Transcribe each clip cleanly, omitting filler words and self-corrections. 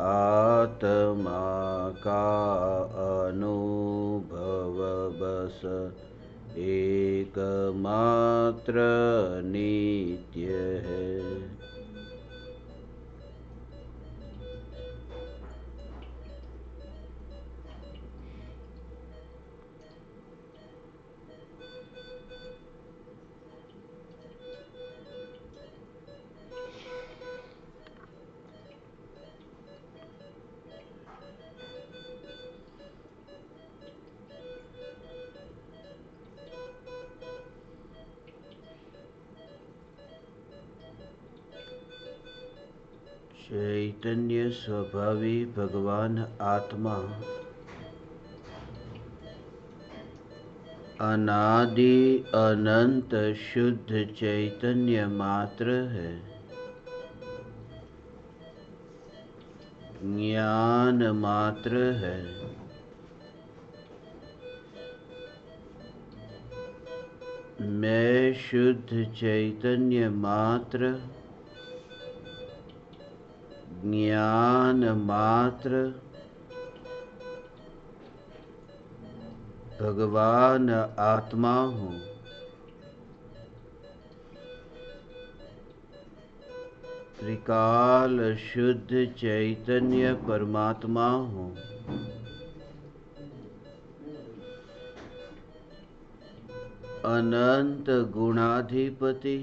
आत्मा का अनुभव बस एकमात्र नित्य है। चैतन्य स्वभावी भगवान आत्मा अनादि अनंत शुद्ध चैतन्य मात्र है। ज्ञान मात्र है। मैं शुद्ध चैतन्य मात्र, ज्ञान मात्र, भगवान आत्मा हूँ। त्रिकाल शुद्ध चैतन्य परमात्मा हूँ। अनंत गुणाधिपति,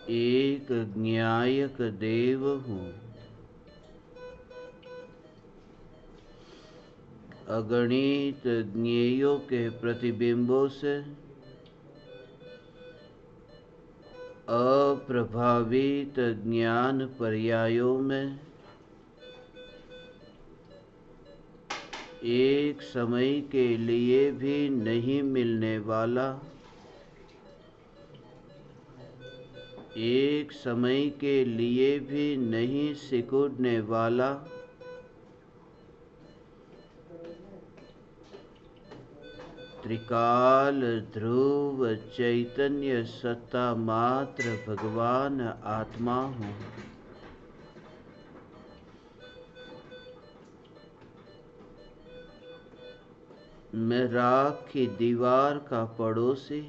एक ज्ञायक देव हूँ। अगणित ज्ञेयों के प्रतिबिंबों से अप्रभावित ज्ञान पर्यायों में एक समय के लिए भी नहीं मिलने वाला, एक समय के लिए भी नहीं सिकुड़ने वाला, त्रिकाल ध्रुव चैतन्य सत्ता मात्र भगवान आत्मा हूँ। मैं राख की दीवार का पड़ोसी,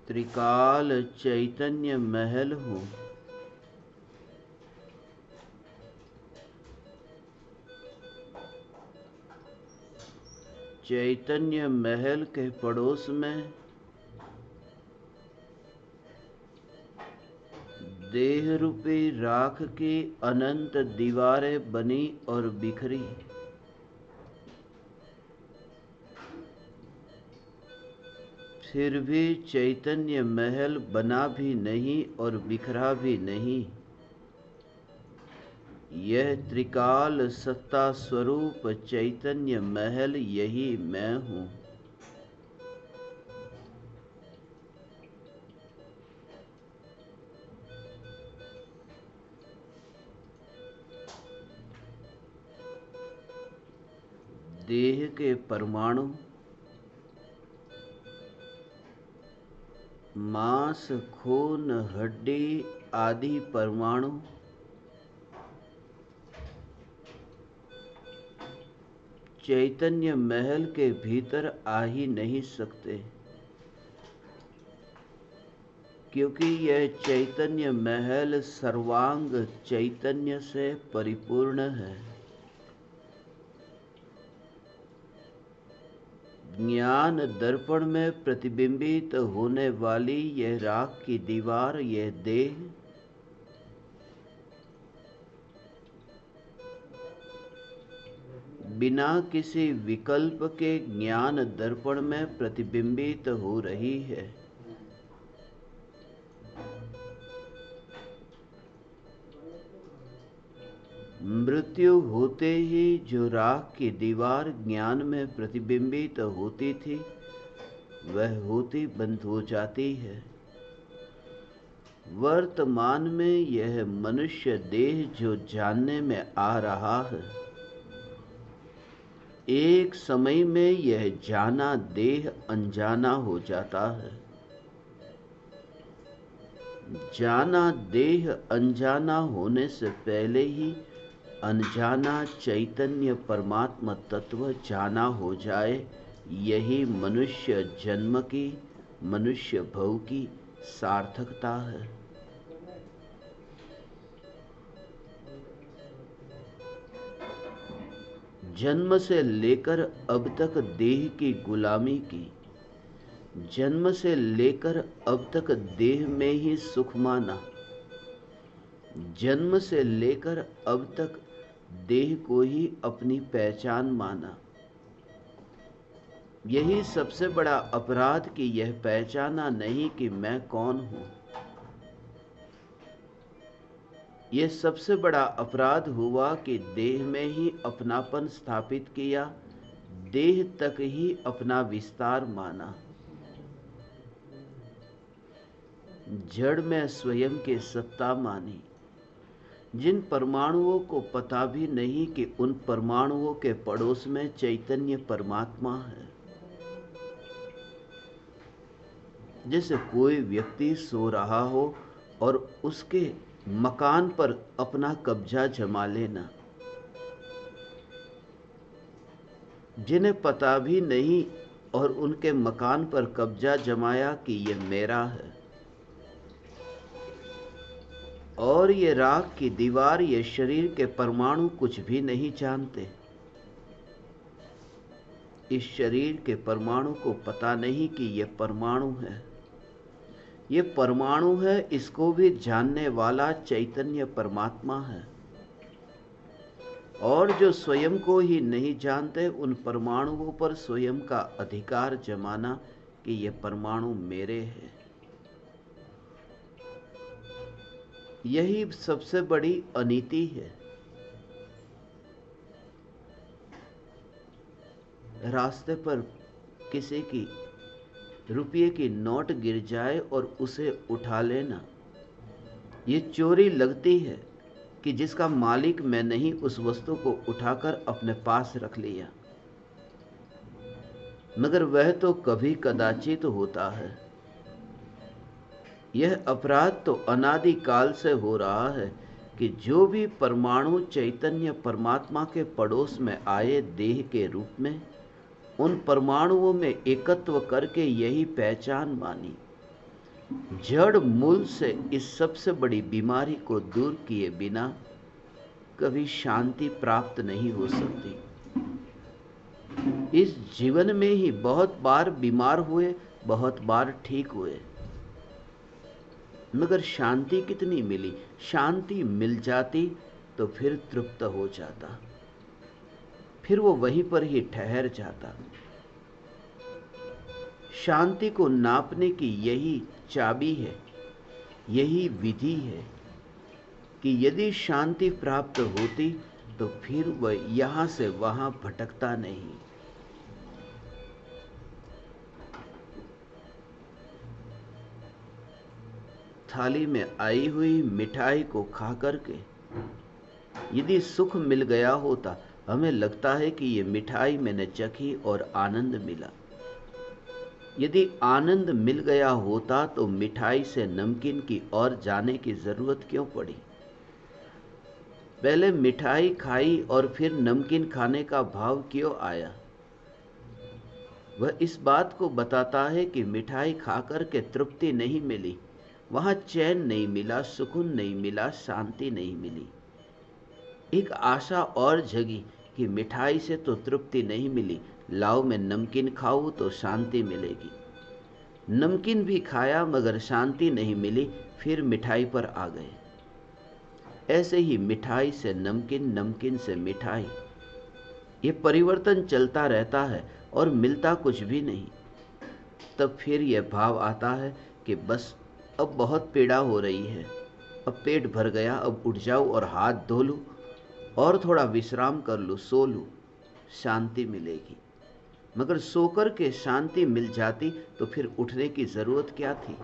त्रिकाल चैतन्य महल हूँ। चैतन्य महल के पड़ोस में देह रूपी राख की अनंत दीवारें बनी और बिखरी। फिर भी चैतन्य महल बना भी नहीं और बिखरा भी नहीं। यह त्रिकाल सत्ता स्वरूप चैतन्य महल यही मैं हूँ। देह के परमाणु, मांस, खून, हड्डी आदि परमाणु चैतन्य महल के भीतर आ ही नहीं सकते, क्योंकि यह चैतन्य महल सर्वांग चैतन्य से परिपूर्ण है। ज्ञान दर्पण में प्रतिबिंबित होने वाली यह राख की दीवार, यह देह बिना किसी विकल्प के ज्ञान दर्पण में प्रतिबिंबित हो रही है। मृत्यु होते ही जो राख की दीवार ज्ञान में प्रतिबिंबित होती थी, वह होती बंद हो जाती है। वर्तमान में यह मनुष्य देह जो जानने में आ रहा है, एक समय में यह जाना देह अनजाना हो जाता है। जाना देह अनजाना होने से पहले ही अनजाना चैतन्य परमात्मा तत्व जाना हो जाए, यही मनुष्य जन्म की, मनुष्य भव की सार्थकता है। जन्म से लेकर अब तक देह की गुलामी की, जन्म से लेकर अब तक देह में ही सुख माना, जन्म से लेकर अब तक देह को ही अपनी पहचान माना। यही सबसे बड़ा अपराध कि यह पहचाना नहीं कि मैं कौन हूं। यह सबसे बड़ा अपराध हुआ कि देह में ही अपनापन स्थापित किया, देह तक ही अपना विस्तार माना। जड़ में स्वयं की सत्ता मानी। जिन परमाणुओं को पता भी नहीं कि उन परमाणुओं के पड़ोस में चैतन्य परमात्मा है। जैसे कोई व्यक्ति सो रहा हो और उसके मकान पर अपना कब्जा जमा लेना। जिन्हें पता भी नहीं और उनके मकान पर कब्जा जमाया कि यह मेरा है। और ये राख की दीवार, ये शरीर के परमाणु कुछ भी नहीं जानते। इस शरीर के परमाणु को पता नहीं कि ये परमाणु है। ये परमाणु है, इसको भी जानने वाला चैतन्य परमात्मा है। और जो स्वयं को ही नहीं जानते, उन परमाणुओं पर स्वयं का अधिकार जमाना कि ये परमाणु मेरे हैं। यही सबसे बड़ी अनीति है। रास्ते पर किसी की रुपये की नोट गिर जाए और उसे उठा लेना, ये चोरी लगती है कि जिसका मालिक मैं नहीं, उस वस्तु को उठाकर अपने पास रख लिया। मगर वह तो कभी कदाचित होता है। यह अपराध तो अनादि काल से हो रहा है कि जो भी परमाणु चैतन्य परमात्मा के पड़ोस में आए देह के रूप में, उन परमाणुओं में एकत्व करके यही पहचान मानी। जड़ मूल से इस सबसे बड़ी बीमारी को दूर किए बिना कभी शांति प्राप्त नहीं हो सकती। इस जीवन में ही बहुत बार बीमार हुए, बहुत बार ठीक हुए, मगर शांति कितनी मिली? शांति मिल जाती तो फिर तृप्त हो जाता, फिर वो वहीं पर ही ठहर जाता। शांति को नापने की यही चाबी है, यही विधि है कि यदि शांति प्राप्त होती तो फिर वह यहां से वहां भटकता नहीं। थाली में आई हुई मिठाई को खा करके यदि सुख मिल गया होता, हमें लगता है कि ये मिठाई मैंने चखी और आनंद मिला। यदि आनंद मिल गया होता तो मिठाई से नमकीन की ओर जाने की जरूरत क्यों पड़ी? पहले मिठाई खाई और फिर नमकीन खाने का भाव क्यों आया? वह इस बात को बताता है कि मिठाई खाकर के तृप्ति नहीं मिली, वहां चैन नहीं मिला, सुकून नहीं मिला, शांति नहीं मिली। एक आशा और जगी कि मिठाई से तो तृप्ति नहीं मिली, लाओ मैं नमकीन खाऊं तो शांति मिलेगी। नमकीन भी खाया मगर शांति नहीं मिली, फिर मिठाई पर आ गए। ऐसे ही मिठाई से नमकीन, नमकीन से मिठाई, ये परिवर्तन चलता रहता है और मिलता कुछ भी नहीं। तब फिर यह भाव आता है कि बस अब बहुत पीड़ा हो रही है, अब पेट भर गया, अब उठ जाऊं और हाथ धो लूं और थोड़ा विश्राम कर लूं, सो लूं, शांति मिलेगी। मगर सोकर के शांति मिल जाती तो फिर उठने की जरूरत क्या थी?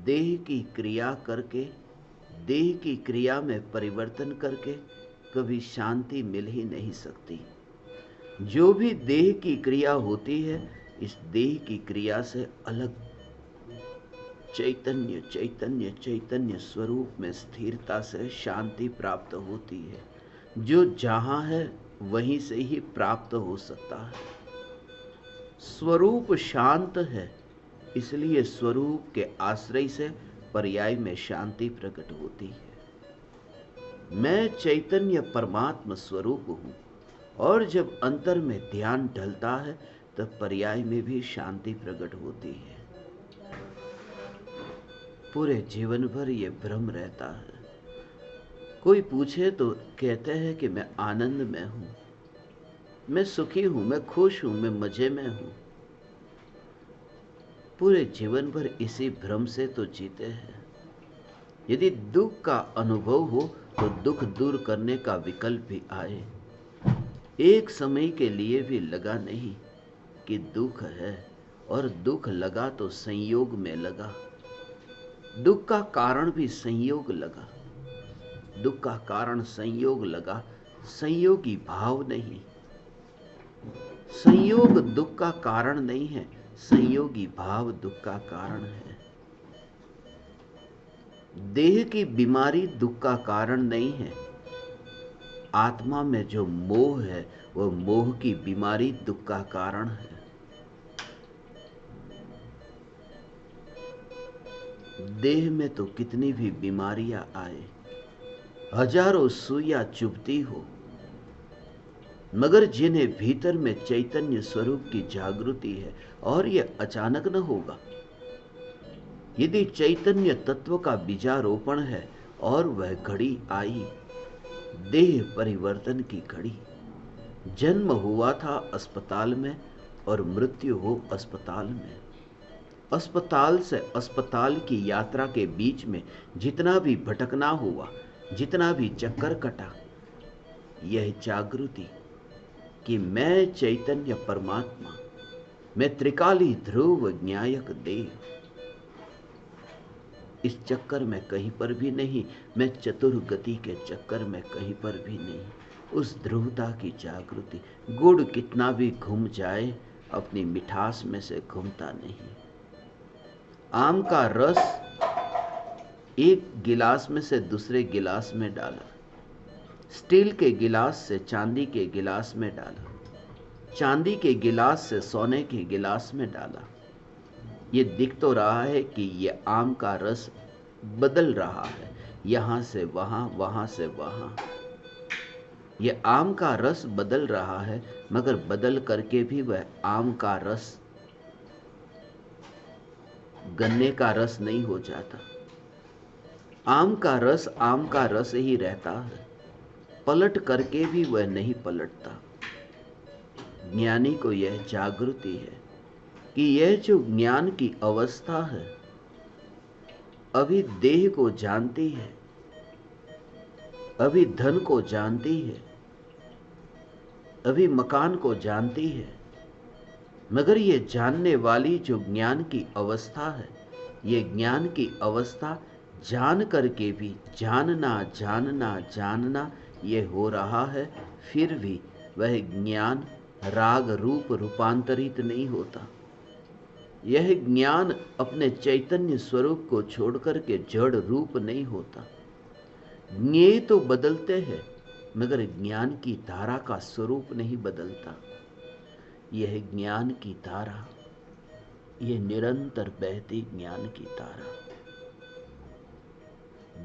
देह की क्रिया करके, देह की क्रिया में परिवर्तन करके कभी शांति मिल ही नहीं सकती। जो भी देह की क्रिया होती है, इस देह की क्रिया से अलग चैतन्य चैतन्य चैतन्य स्वरूप में स्थिरता से शांति प्राप्त होती है। जो जहां है वहीं से ही प्राप्त हो सकता है। स्वरूप शांत है, इसलिए स्वरूप के आश्रय से पर्याय में शांति प्रकट होती है। मैं चैतन्य परमात्मा स्वरूप हूं, और जब अंतर में ध्यान ढलता है तब पर्याय में भी शांति प्रकट होती है। पूरे जीवन भर ये भ्रम रहता है। कोई पूछे तो कहते हैं कि मैं आनंद में हूं, मैं सुखी हूं, मैं खुश हूं, मैं मजे में हूं। पूरे जीवन भर इसी भ्रम से तो जीते हैं। यदि दुख का अनुभव हो तो दुख दूर करने का विकल्प भी आए। एक समय के लिए भी लगा नहीं कि दुख है, और दुख लगा तो संयोग में लगा। दुख का कारण भी संयोग लगा। दुख का कारण संयोग लगा, संयोगी भाव नहीं। संयोग दुख का कारण नहीं है, संयोगी भाव दुख का कारण है। देह की बीमारी दुख का कारण नहीं है। आत्मा में जो मोह है वह मोह की बीमारी दुख का कारण है। देह में तो कितनी भी बीमारियां आए, हजारों सुइयां चुभती हो, मगर जिन्हें भीतर में चैतन्य स्वरूप की जागृति है, और यह अचानक न होगा। यदि चैतन्य तत्व का बीजारोपण है और वह घड़ी आई, देह परिवर्तन की घड़ी, जन्म हुआ था अस्पताल में और मृत्यु हो अस्पताल में। अस्पताल से अस्पताल की यात्रा के बीच में जितना भी भटकना हुआ, जितना भी चक्कर कटा, यह जागृति कि मैं चैतन्य परमात्मा, मैं त्रिकाली ध्रुव न्यायक देव, इस चक्कर में कहीं पर भी नहीं, मैं चतुर्गति के चक्कर में कहीं पर भी नहीं। उस ध्रुवता की जागृति। गुड़ कितना भी घूम जाए, अपनी मिठास में से घूमता नहीं। आम का रस एक गिलास में से दूसरे गिलास में डाला, स्टील के गिलास से चांदी के गिलास में डाला, चांदी के गिलास से सोने के गिलास में डाला। ये दिख तो रहा है कि ये आम का रस बदल रहा है, यहां से वहां, वहां से वहां। ये आम का रस बदल रहा है, मगर बदल करके भी वह आम का रस गन्ने का रस नहीं हो जाता। आम का रस ही रहता है, पलट करके भी वह नहीं पलटता। ज्ञानी को यह जागृति है कि यह जो ज्ञान की अवस्था है, अभी देह को जानती है, अभी धन को जानती है, अभी मकान को जानती है, मगर ये जानने वाली जो ज्ञान की अवस्था है, ये ज्ञान की अवस्था जान करके भी जानना जानना जानना ये हो रहा है, फिर भी वह ज्ञान राग रूप रूपांतरित नहीं होता। यह ज्ञान अपने चैतन्य स्वरूप को छोड़कर के जड़ रूप नहीं होता। ज्ञेय तो बदलते हैं, मगर ज्ञान की धारा का स्वरूप नहीं बदलता। यह ज्ञान की धारा, यह निरंतर बहती ज्ञान की धारा।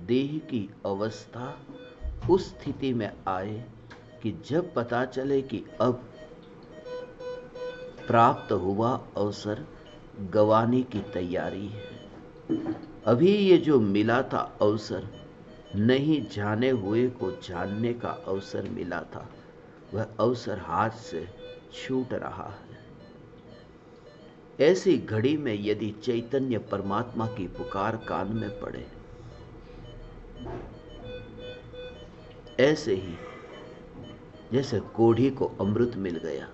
देह की अवस्था उस स्थिति में आए कि जब पता चले कि अब प्राप्त हुआ अवसर गंवाने की तैयारी है। अभी ये जो मिला था अवसर, नहीं जाने हुए को जानने का अवसर मिला था, वह अवसर हाथ से छूट रहा है। ऐसी घड़ी में यदि चैतन्य परमात्मा की पुकार कान में पड़े, ऐसे ही जैसे कोढ़ी को अमृत मिल गया,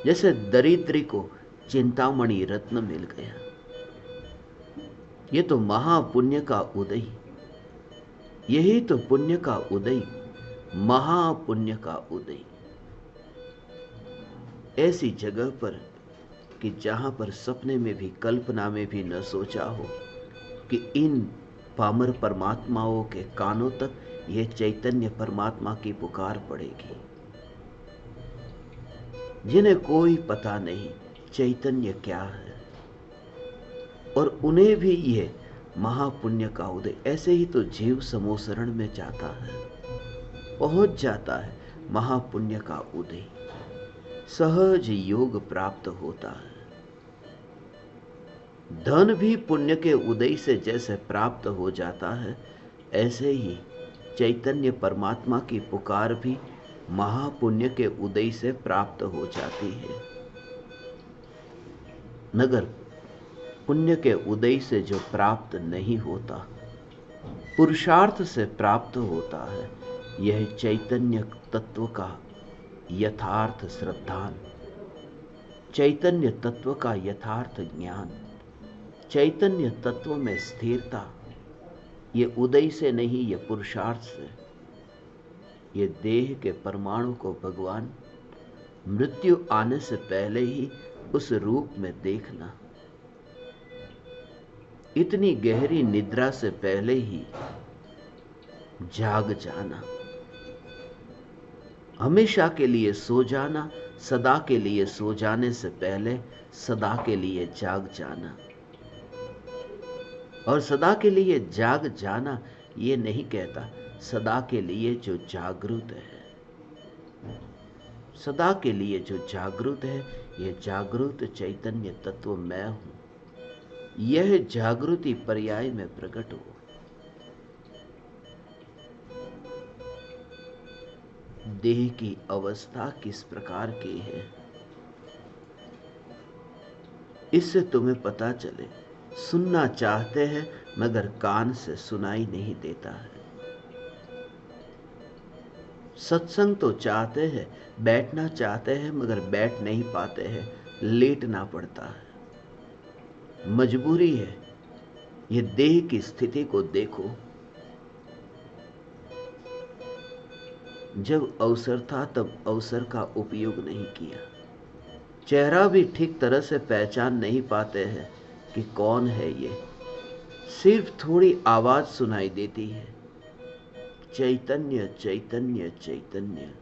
जैसे दरिद्री को चिंतामणि रत्न मिल गया, ये तो महापुण्य का उदय, यही तो पुण्य का उदय, महापुण्य का उदय। ऐसी जगह पर कि जहां पर सपने में भी, कल्पना में भी न सोचा हो कि इन पामर परमात्माओं के कानों तक यह चैतन्य परमात्मा की पुकार पड़ेगी, जिन्हें कोई पता नहीं चैतन्य क्या है, और उन्हें भी यह महापुण्य का उदय। ऐसे ही तो जीव समोसरण में जाता है, पहुंच जाता है महापुण्य का उदय, सहज योग प्राप्त होता है। धन भी पुण्य के उदय से जैसे प्राप्त हो जाता है, ऐसे ही चैतन्य परमात्मा की पुकार भी महापुण्य के उदय से प्राप्त हो जाती है। मगर पुण्य के उदय से जो प्राप्त नहीं होता, पुरुषार्थ से प्राप्त होता है, यह चैतन्य तत्व का यथार्थ श्रद्धान, चैतन्य तत्व का यथार्थ ज्ञान, चैतन्य तत्व में स्थिरता। ये उदय से नहीं, ये पुरुषार्थ से। ये देह के परमाणु को भगवान मृत्यु आने से पहले ही उस रूप में देखना, इतनी गहरी निद्रा से पहले ही जाग जाना, हमेशा के लिए सो जाना, सदा के लिए सो जाने से पहले सदा के लिए जाग जाना। और सदा के लिए जाग जाना ये नहीं कहता, सदा के लिए जो जागृत है, सदा के लिए जो जागृत है, यह जागृत चैतन्य तत्व मैं हूं। यह जागृति पर्याय में प्रकट हो। देह की अवस्था किस प्रकार की है, इससे तुम्हें पता चले। सुनना चाहते हैं मगर कान से सुनाई नहीं देता है। सत्संग तो चाहते हैं, बैठना चाहते हैं मगर बैठ नहीं पाते हैं, लेटना पड़ता है, मजबूरी है। ये देह की स्थिति को देखो। जब अवसर था तब अवसर का उपयोग नहीं किया। चेहरा भी ठीक तरह से पहचान नहीं पाते हैं कि कौन है ये, सिर्फ थोड़ी आवाज सुनाई देती है, चैतन्य चैतन्य चैतन्य।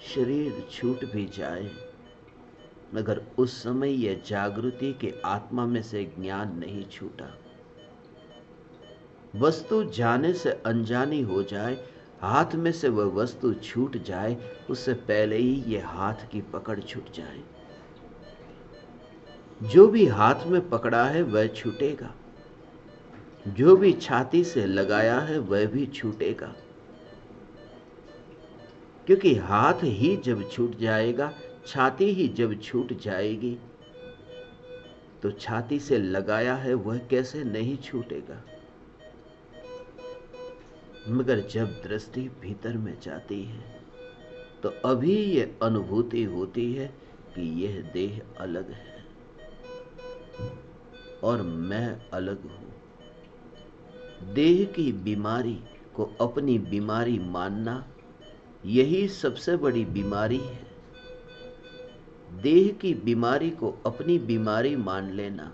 शरीर छूट भी जाए मगर उस समय यह जागृति के आत्मा में से ज्ञान नहीं छूटा। वस्तु जाने से अनजानी हो जाए, हाथ में से वह वस्तु छूट जाए, उससे पहले ही यह हाथ की पकड़ छूट जाए। जो भी हाथ में पकड़ा है वह छूटेगा, जो भी छाती से लगाया है वह भी छूटेगा। क्योंकि हाथ ही जब छूट जाएगा, छाती ही जब छूट जाएगी, तो छाती से लगाया है वह कैसे नहीं छूटेगा। मगर जब दृष्टि भीतर में जाती है तो अभी यह अनुभूति होती है कि यह देह अलग है और मैं अलग हूं। देह की बीमारी को अपनी बीमारी मानना, यही सबसे बड़ी बीमारी है। देह की बीमारी को अपनी बीमारी मान लेना,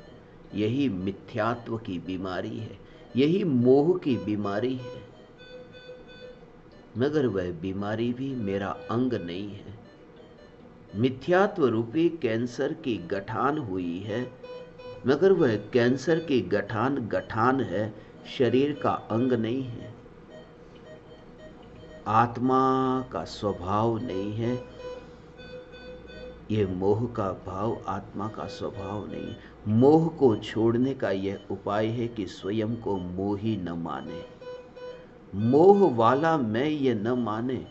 यही मिथ्यात्व की बीमारी है, यही मोह की बीमारी है। मगर वह बीमारी भी मेरा अंग नहीं है। मिथ्यात्व रूपी कैंसर की गठान हुई है, मगर वह कैंसर की गठान गठान है, शरीर का अंग नहीं है। आत्मा का स्वभाव नहीं है। यह मोह का भाव आत्मा का स्वभाव नहीं। मोह को छोड़ने का यह उपाय है कि स्वयं को मोही न माने। मोह वाला मैं ये न माने।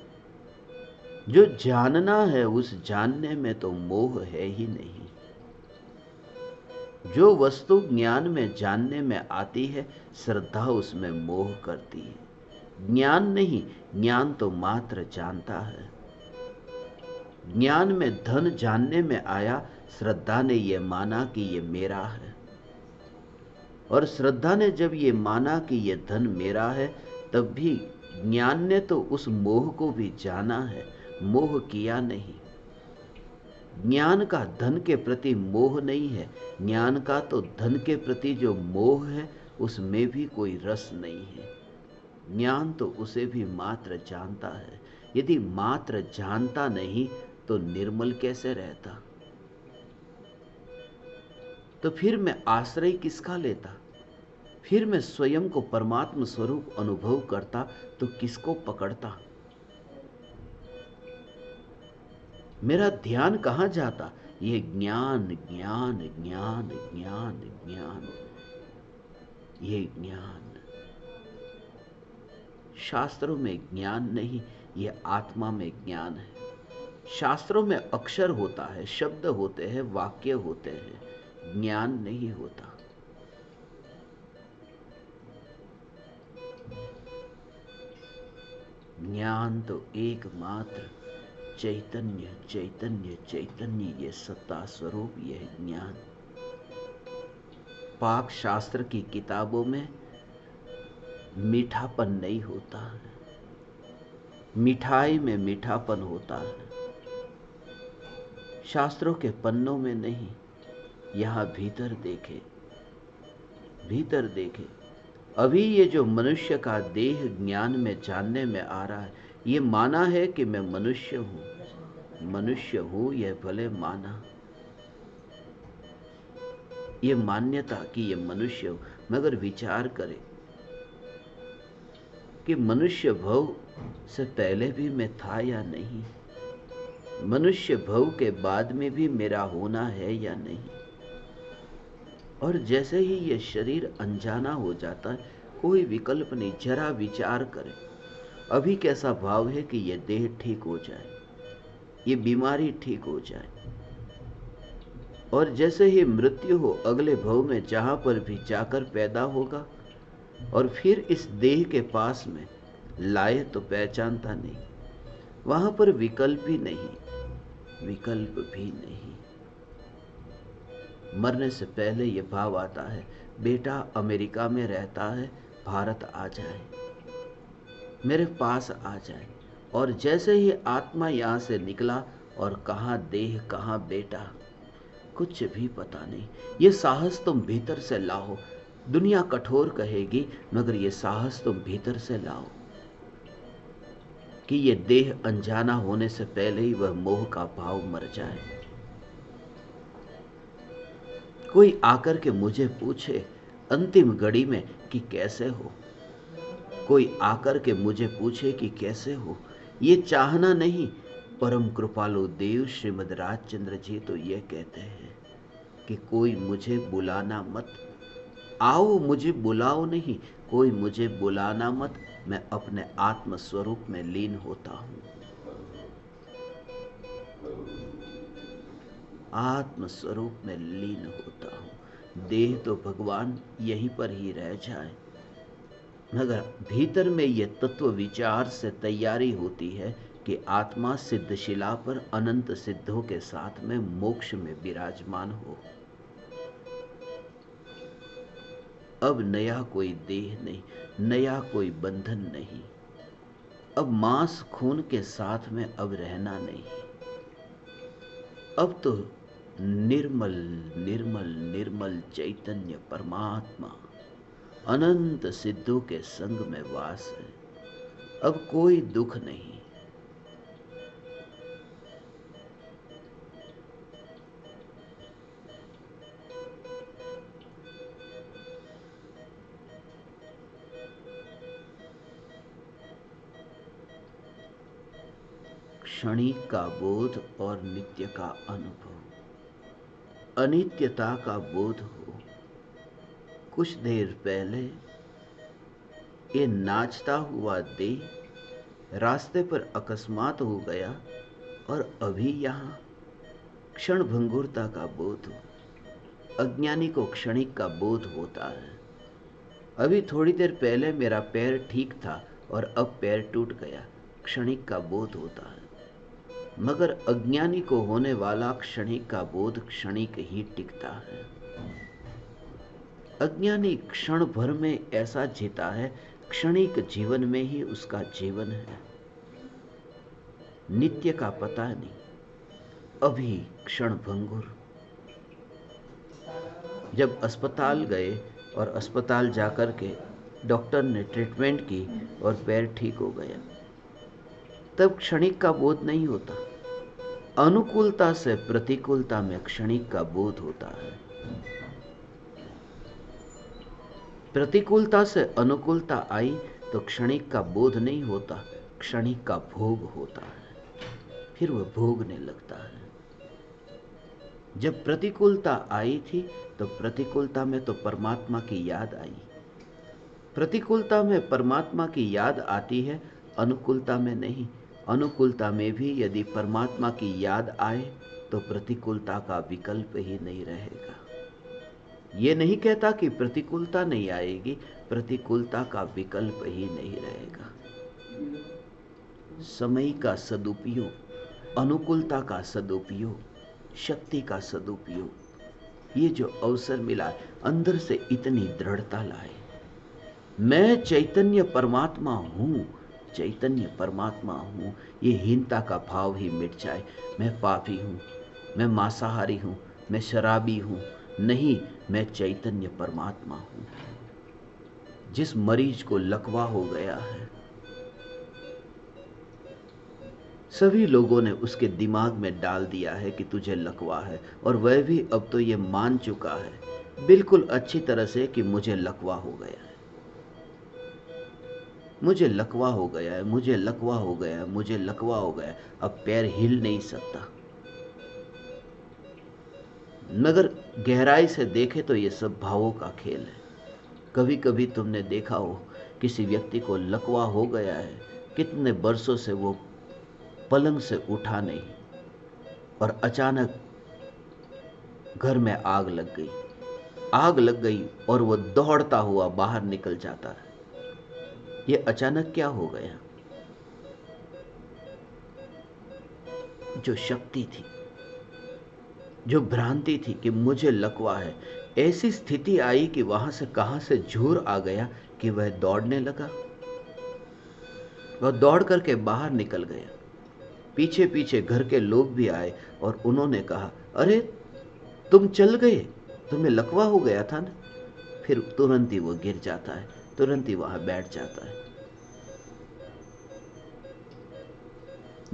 जो जानना है उस जानने में तो मोह है ही नहीं। जो वस्तु ज्ञान में जानने में आती है, श्रद्धा उसमें मोह करती है। ज्ञान नहीं, ज्ञान तो मात्र जानता है। ज्ञान में धन जानने में आया, श्रद्धा ने यह माना कि यह मेरा है। और श्रद्धा ने जब यह माना कि यह धन मेरा है, तब भी ज्ञान ने तो उस मोह को भी जाना है, मोह किया नहीं। ज्ञान का धन के प्रति मोह नहीं है, ज्ञान का तो धन के प्रति जो मोह है उसमें भी कोई रस नहीं है। ज्ञान तो उसे भी मात्र जानता है। यदि मात्र जानता नहीं तो निर्मल कैसे रहता? तो फिर मैं आश्रय किसका लेता? फिर मैं स्वयं को परमात्मा स्वरूप अनुभव करता तो किसको पकड़ता? मेरा ध्यान कहां जाता? ये ज्ञान ज्ञान ज्ञान ज्ञान ज्ञान, ये ज्ञान। शास्त्रों में ज्ञान नहीं, ये आत्मा में ज्ञान है। शास्त्रों में अक्षर होता है, शब्द होते हैं, वाक्य होते हैं, ज्ञान नहीं होता। ज्ञान तो एकमात्र चैतन्य चैतन्य चैतन्य, ये सत्ता स्वरूप, यह ज्ञान। पाक शास्त्र की किताबों में मीठापन नहीं होता है, मिठाई में मीठापन होता है, शास्त्रों के पन्नों में नहीं। यहां भीतर देखे, भीतर देखे। अभी ये जो मनुष्य का देह ज्ञान में जानने में आ रहा है, ये माना है कि मैं मनुष्य हूं, मनुष्य हूं, यह भले माना, ये मान्यता कि ये मनुष्य हूं, मगर विचार करे कि मनुष्य भव से पहले भी मैं था या नहीं, मनुष्य भव के बाद में भी मेरा होना है या नहीं। और जैसे ही ये शरीर अनजाना हो जाता है, कोई विकल्प नहीं, जरा विचार करें। अभी कैसा भाव है कि ये देह ठीक हो जाए, ये बीमारी ठीक हो जाए, और जैसे ही मृत्यु हो, अगले भव में जहां पर भी जाकर पैदा होगा, और फिर इस देह के पास में लाए तो पहचानता नहीं, वहां पर विकल्प ही नहीं, विकल्प भी नहीं। मरने से पहले यह भाव आता है, बेटा अमेरिका में रहता है, भारत आ जाए, मेरे पास आ जाए। और जैसे ही आत्मा यहां से निकला, और कहां देह कहां बेटा, कुछ भी पता नहीं। ये साहस तुम भीतर से लाओ। दुनिया कठोर कहेगी, मगर ये साहस तुम भीतर से लाओ कि ये देह अनजाना होने से पहले ही वह मोह का भाव मर जाए। कोई आकर के मुझे पूछे अंतिम घड़ी में कि कैसे हो, कोई आकर के मुझे पूछे कि कैसे हो, ये चाहना नहीं। परम कृपालु देव श्रीमद राजचंद्र जी तो ये कहते हैं कि कोई मुझे बुलाना मत, आओ मुझे बुलाओ नहीं, कोई मुझे बुलाना मत, मैं अपने आत्म स्वरूप में लीन होता हूं, आत्म स्वरूप में लीन होता हूं। देह तो भगवान यहीं पर ही रह जाए, मगर भीतर में यह तत्व विचार से तैयारी होती है कि आत्मा सिद्धशिला पर अनंत सिद्धों के साथ में मोक्ष में विराजमान हो। अब नया कोई देह नहीं, नया कोई बंधन नहीं, अब मांस खून के साथ में अब रहना नहीं। अब तो निर्मल निर्मल निर्मल चैतन्य परमात्मा अनंत सिद्धों के संग में वास है। अब कोई दुख नहीं। क्षणिक का बोध और नित्य का अनुभव, अनित्यता का बोध हो। कुछ देर पहले ये नाचता हुआ देह रास्ते पर अकस्मात हो गया, और अभी यहां क्षण भंगुरता का बोध हो। अज्ञानी को क्षणिक का बोध होता है। अभी थोड़ी देर पहले मेरा पैर ठीक था और अब पैर टूट गया, क्षणिक का बोध होता है। मगर अज्ञानी को होने वाला क्षणिक का बोध क्षणिक ही टिकता है। अज्ञानी क्षण भर में ऐसा जीता है, क्षणिक जीवन में ही उसका जीवन है, नित्य का पता नहीं। अभी क्षणभंगुर। जब अस्पताल गए और अस्पताल जाकर के डॉक्टर ने ट्रीटमेंट की और पैर ठीक हो गया, तब क्षणिक का बोध नहीं होता। अनुकूलता से प्रतिकूलता में क्षणिक का बोध होता है। प्रतिकूलता से अनुकूलता आई तो क्षणिक का बोध नहीं होता, क्षणिक का भोग होता है। फिर वह भोगने लगता है। जब प्रतिकूलता आई थी तो प्रतिकूलता में तो परमात्मा की याद आई। प्रतिकूलता में परमात्मा की याद आती है, अनुकूलता में नहीं। अनुकूलता में भी यदि परमात्मा की याद आए तो प्रतिकूलता का विकल्प ही नहीं रहेगा। ये नहीं कहता कि प्रतिकूलता नहीं आएगी, प्रतिकूलता का विकल्प ही नहीं रहेगा। समय का सदुपयोग, अनुकूलता का सदुपयोग, शक्ति का सदुपयोग, ये जो अवसर मिला अंदर से इतनी दृढ़ता लाए। मैं चैतन्य परमात्मा हूं, चैतन्य परमात्मा हूं, ये हीनता का भाव ही मिट जाए। मैं पापी हूं, मैं मांसाहारी हूं, मैं शराबी हूं, नहीं, मैं चैतन्य परमात्मा हूं। जिस मरीज को लकवा हो गया है, सभी लोगों ने उसके दिमाग में डाल दिया है कि तुझे लकवा है, और वह भी अब तो ये मान चुका है बिल्कुल अच्छी तरह से कि मुझे लकवा हो गया है, मुझे लकवा हो गया है, मुझे लकवा हो गया है, मुझे लकवा हो गया है। अब पैर हिल नहीं सकता। मगर गहराई से देखे तो ये सब भावों का खेल है। कभी कभी तुमने देखा हो किसी व्यक्ति को लकवा हो गया है, कितने बरसों से वो पलंग से उठा नहीं, और अचानक घर में आग लग गई, आग लग गई और वो दौड़ता हुआ बाहर निकल जाता है। ये अचानक क्या हो गया? जो शक्ति थी, जो भ्रांति थी कि मुझे लकवा है, ऐसी स्थिति आई कि वहां से कहां से झूर आ गया कि वह दौड़ने लगा। वह दौड़ करके बाहर निकल गया। पीछे पीछे घर के लोग भी आए और उन्होंने कहा, अरे तुम चल गए, तुम्हें लकवा हो गया था ना। फिर तुरंत ही वो गिर जाता है, तुरंत ही वहां बैठ जाता है।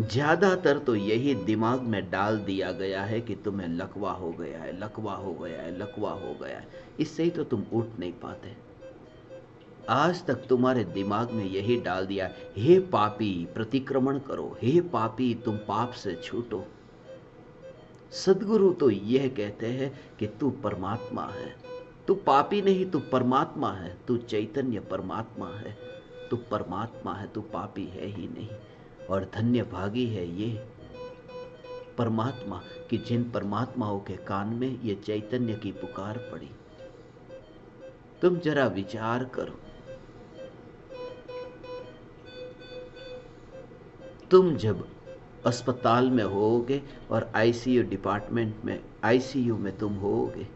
ज्यादातर तो यही दिमाग में डाल दिया गया है कि तुम्हें लकवा हो गया है, लकवा हो गया है, लकवा हो गया है। इससे ही तो तुम उठ नहीं पाते। आज तक तुम्हारे दिमाग में यही डाल दिया, हे पापी प्रतिक्रमण करो, हे पापी तुम पाप से छूटो। सद्गुरु तो यह कहते हैं कि तू परमात्मा है, तू पापी नहीं, तू परमात्मा है, तू चैतन्य परमात्मा है, तू परमात्मा है, तू पापी है ही नहीं। और धन्य भागी है ये परमात्मा कि जिन परमात्माओं के कान में ये चैतन्य की पुकार पड़ी। तुम जरा विचार करो, तुम जब अस्पताल में होगे और आईसीयू डिपार्टमेंट में, आईसीयू में तुम होगे,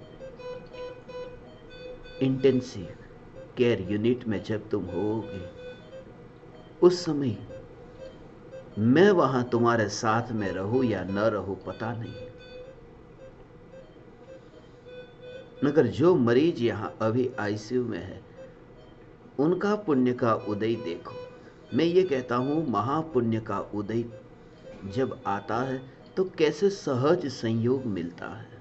इंटेंसिव केयर यूनिट में जब तुम होगे, उस समय मैं वहां तुम्हारे साथ में रहूं या न रहूं पता नहीं, मगर जो मरीज यहां अभी आईसीयू में है उनका पुण्य का उदय देखो। मैं ये कहता हूं महापुण्य का उदय जब आता है तो कैसे सहज संयोग मिलता है।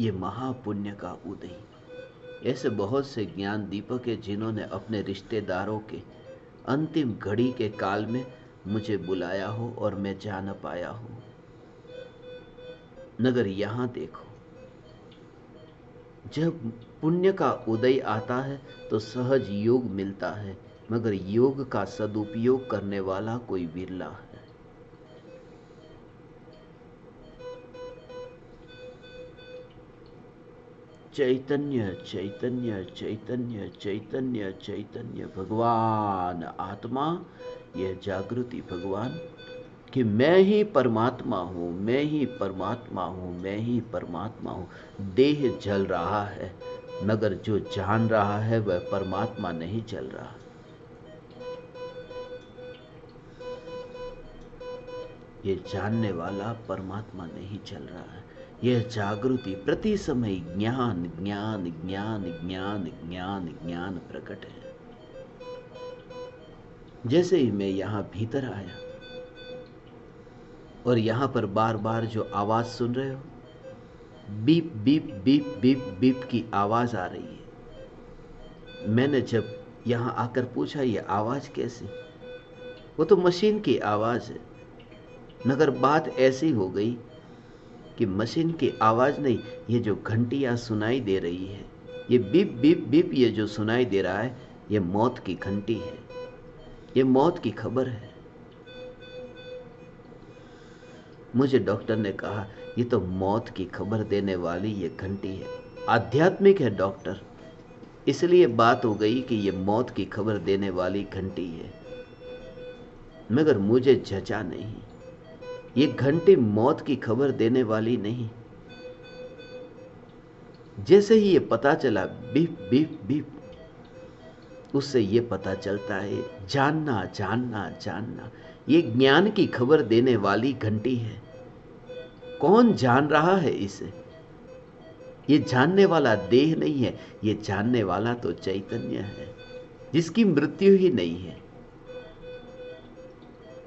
ये महापुण्य का उदय। ऐसे बहुत से ज्ञान दीपक है जिन्होंने अपने रिश्तेदारों के अंतिम घड़ी के काल में मुझे बुलाया हो और मैं जा न पाया हूं। मगर यहां देखो, जब पुण्य का उदय आता है तो सहज योग मिलता है, मगर योग का सदुपयोग करने वाला कोई विरला है। चैतन्य चैतन्य चैतन्य चैतन्य चैतन्य भगवान आत्मा, यह जागृति भगवान कि मैं ही परमात्मा हूं, मैं ही परमात्मा हूं, मैं ही परमात्मा हूं। देह जल रहा है मगर जो जान रहा है वह परमात्मा नहीं जल रहा। ये जानने वाला परमात्मा नहीं चल रहा है। यह जागृति प्रति समय ज्ञान ज्ञान ज्ञान ज्ञान ज्ञान ज्ञान प्रकट है। जैसे ही मैं यहां भीतर आया और यहां पर बार बार जो आवाज सुन रहे हो, beep beep beep beep beep की आवाज आ रही है। मैंने जब यहां आकर पूछा ये आवाज कैसी, वो तो मशीन की आवाज है। मगर बात ऐसी हो गई कि मशीन की आवाज नहीं, ये जो घंटियां सुनाई दे रही है, ये बीप बीप बीप, ये जो सुनाई दे रहा है, ये मौत की घंटी है, ये मौत की खबर है। मुझे डॉक्टर ने कहा ये तो मौत की खबर देने वाली ये घंटी है। आध्यात्मिक है डॉक्टर, इसलिए बात हो गई कि ये मौत की खबर देने वाली घंटी है। मगर मुझे जचा नहीं, ये घंटी मौत की खबर देने वाली नहीं। जैसे ही ये पता चला बीप बीप बीप, उससे ये पता चलता है जानना जानना जानना, ये ज्ञान की खबर देने वाली घंटी है। कौन जान रहा है इसे? ये जानने वाला देह नहीं है, ये जानने वाला तो चैतन्य है, जिसकी मृत्यु ही नहीं है।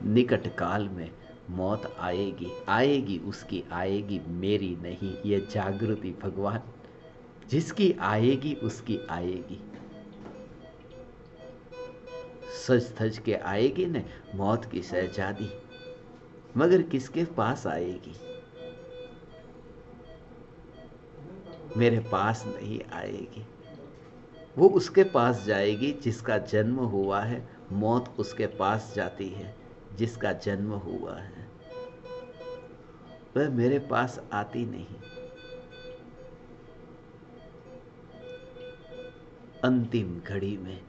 निकट काल में मौत आएगी, आएगी उसकी आएगी, मेरी नहीं। ये जागृति भगवान, जिसकी आएगी उसकी आएगी। सज धज के आएगी न मौत की शहजादी, मगर किसके पास आएगी? मेरे पास नहीं आएगी। वो उसके पास जाएगी जिसका जन्म हुआ है, मौत उसके पास जाती है जिसका जन्म हुआ है। वह मेरे पास आती नहीं। अंतिम घड़ी में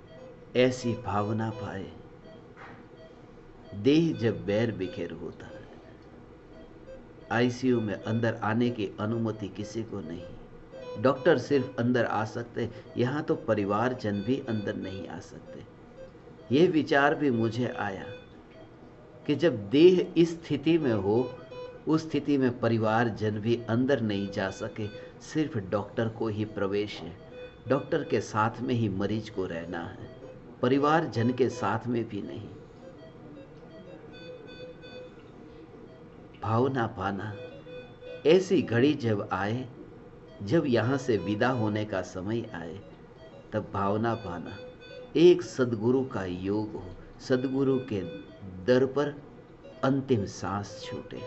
ऐसी भावना पाए, देह जब बैर बिखेर होता है, आईसीयू में अंदर आने की अनुमति किसी को नहीं। डॉक्टर सिर्फ अंदर आ सकते, यहां तो परिवारजन भी अंदर नहीं आ सकते। यह विचार भी मुझे आया कि जब देह इस स्थिति में हो, उस स्थिति में परिवारजन भी अंदर नहीं जा सके, सिर्फ डॉक्टर को ही प्रवेश है। डॉक्टर के साथ में ही मरीज को रहना है, परिवारजन के साथ में भी नहीं। भावना पाना, ऐसी घड़ी जब आए, जब यहां से विदा होने का समय आए, तब भावना पाना एक सदगुरु का योग हो, सदगुरु के दर पर अंतिम सांस छूटे।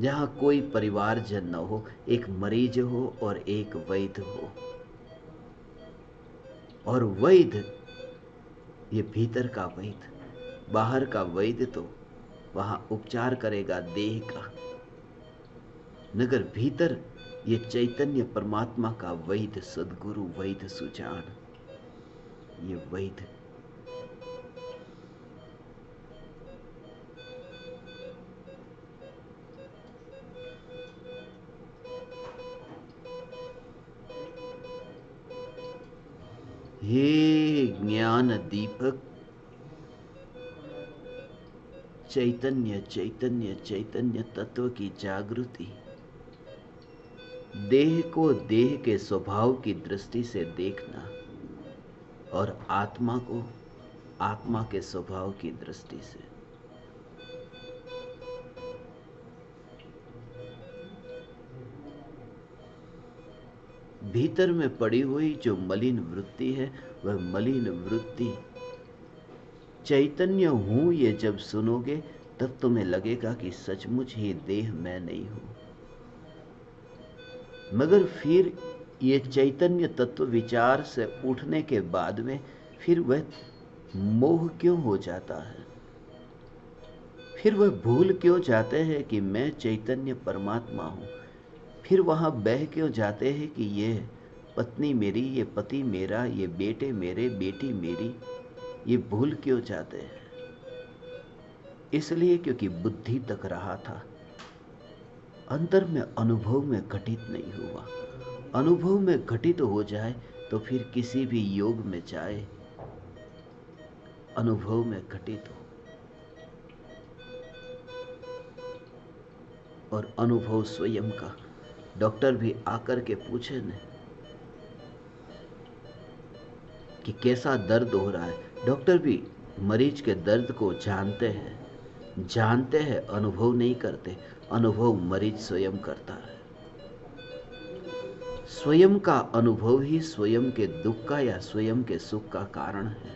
जहां कोई परिवारजन न हो, एक मरीज हो और एक वैद्य हो। और वैद्य, ये भीतर का वैद्य, बाहर का वैद्य तो वहां उपचार करेगा देह का, मगर भीतर ये चैतन्य परमात्मा का वैद्य, सदगुरु वैद्य सुजान, ये वैद्य। हे ज्ञान दीपक, चैतन्य चैतन्य चैतन्य तत्व की जागृति, देह को देह के स्वभाव की दृष्टि से देखना और आत्मा को आत्मा के स्वभाव की दृष्टि से। भीतर में पड़ी हुई जो मलिन वृत्ति है, वह मलिन वृत्ति चैतन्य हूं ये जब सुनोगे, तब तुम्हें लगेगा कि सचमुच ही देह मैं नहीं हूं। मगर फिर ये चैतन्य तत्व विचार से उठने के बाद में फिर वह मोह क्यों हो जाता है? फिर वह भूल क्यों जाते हैं कि मैं चैतन्य परमात्मा हूं? फिर वहां बह क्यों जाते हैं कि ये पत्नी मेरी, ये पति मेरा, ये बेटे मेरे, बेटी मेरी? ये भूल क्यों जाते हैं? इसलिए क्योंकि बुद्धि तक रहा था, अंतर में अनुभव में घटित नहीं हुआ। अनुभव में घटित हो जाए तो फिर किसी भी योग में जाए अनुभव में घटित हो और अनुभव स्वयं का। डॉक्टर भी आकर के पूछे न कि कैसा दर्द हो रहा है। डॉक्टर भी मरीज के दर्द को जानते हैं, अनुभव नहीं करते। अनुभव मरीज स्वयं करता है। स्वयं का अनुभव ही स्वयं के दुख का या स्वयं के सुख का कारण है।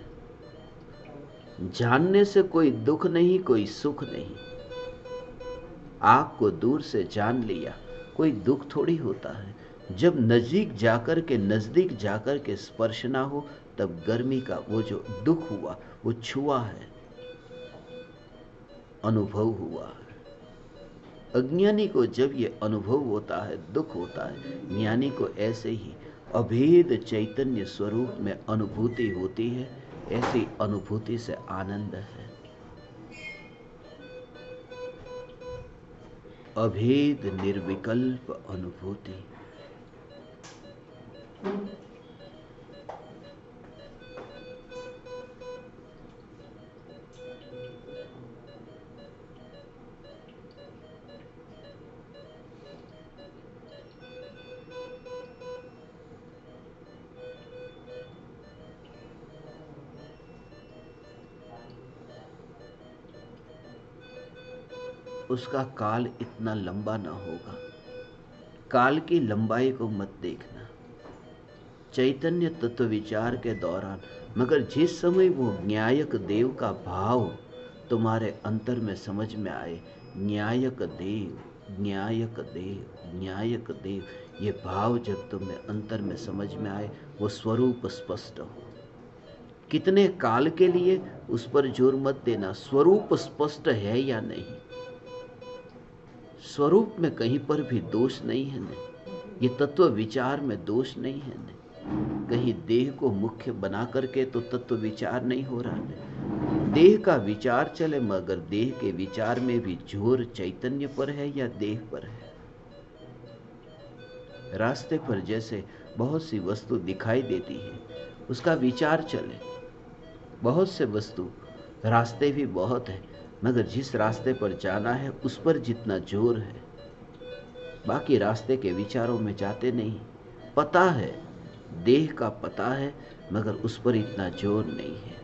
जानने से कोई दुख नहीं, कोई सुख नहीं। आग को दूर से जान लिया, कोई दुख थोड़ी होता है। जब नजदीक जाकर के स्पर्श ना हो, तब गर्मी का वो जो दुख हुआ वो छुआ है, अनुभव हुआ है। अज्ञानी को जब ये अनुभव होता है, दुख होता है, ज्ञानी को ऐसे ही अभेद चैतन्य स्वरूप में अनुभूति होती है। ऐसी अनुभूति से आनंद है। अभेद निर्विकल्प अनुभूति। उसका काल इतना लंबा ना होगा। काल की लंबाई को मत देखना। चैतन्य तत्व विचार के दौरान, मगर जिस समय वो न्यायक देव का भाव तुम्हारे अंतर में समझ में आए, न्यायक देव, न्यायक देव, न्यायक देव, ये भाव जब तुम्हें अंतर में समझ में आए, वो स्वरूप स्पष्ट हो। कितने काल के लिए उस पर जोर मत देना, स्वरूप स्पष्ट है या नहीं। स्वरूप में कहीं पर भी दोष नहीं है न, ये तत्व विचार में दोष नहीं है न। कहीं देह को मुख्य बना करके तो तत्व विचार नहीं हो रहा है। देह का विचार चले, मगर देह के विचार में भी जोर चैतन्य पर है या देह पर है। रास्ते पर जैसे बहुत सी वस्तु दिखाई देती है, उसका विचार चले। बहुत से वस्तु, रास्ते भी बहुत है, मगर जिस रास्ते पर जाना है उस पर जितना जोर है, बाकी रास्ते के विचारों में जाते नहीं। पता है, देह का पता है, मगर उस पर इतना जोर नहीं है।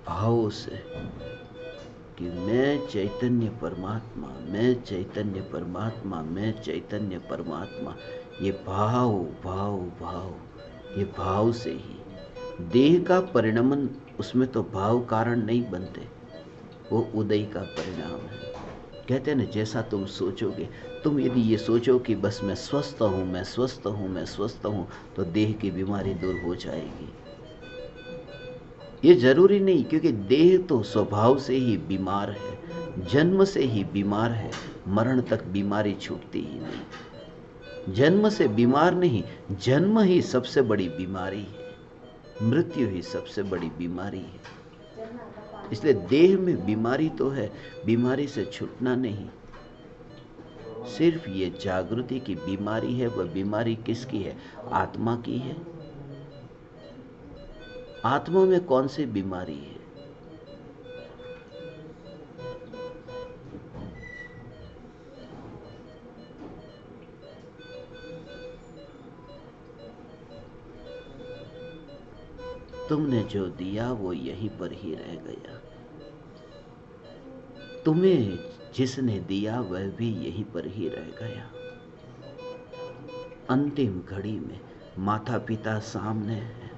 भाव से कि मैं चैतन्य परमात्मा, मैं चैतन्य परमात्मा, मैं चैतन्य परमात्मा, ये भाव भाव भाव, ये भाव से ही देह का परिणमन, उसमें तो भाव कारण नहीं बनते, वो उदय का परिणाम है। कहते हैं ना, जैसा तुम सोचोगे, तुम यदि ये सोचो कि बस मैं स्वस्थ हूं, मैं स्वस्थ हूं, मैं स्वस्थ हूं, तो देह की बीमारी दूर हो जाएगी। ये जरूरी नहीं, क्योंकि देह तो स्वभाव से ही बीमार है, जन्म से ही बीमार है, मरण तक बीमारी छूटती ही नहीं। जन्म से बीमार नहीं, जन्म ही सबसे बड़ी बीमारी है, मृत्यु ही सबसे बड़ी बीमारी है। इसलिए देह में बीमारी तो है, बीमारी से छूटना नहीं। सिर्फ ये जागृति की बीमारी है। वह बीमारी किसकी है? आत्मा की है। आत्मा में कौन सी बीमारी है? तुमने जो दिया वो यहीं पर ही रह गया। तुम्हें जिसने दिया वह भी यहीं पर ही रह गया। अंतिम घड़ी में माता पिता सामने है,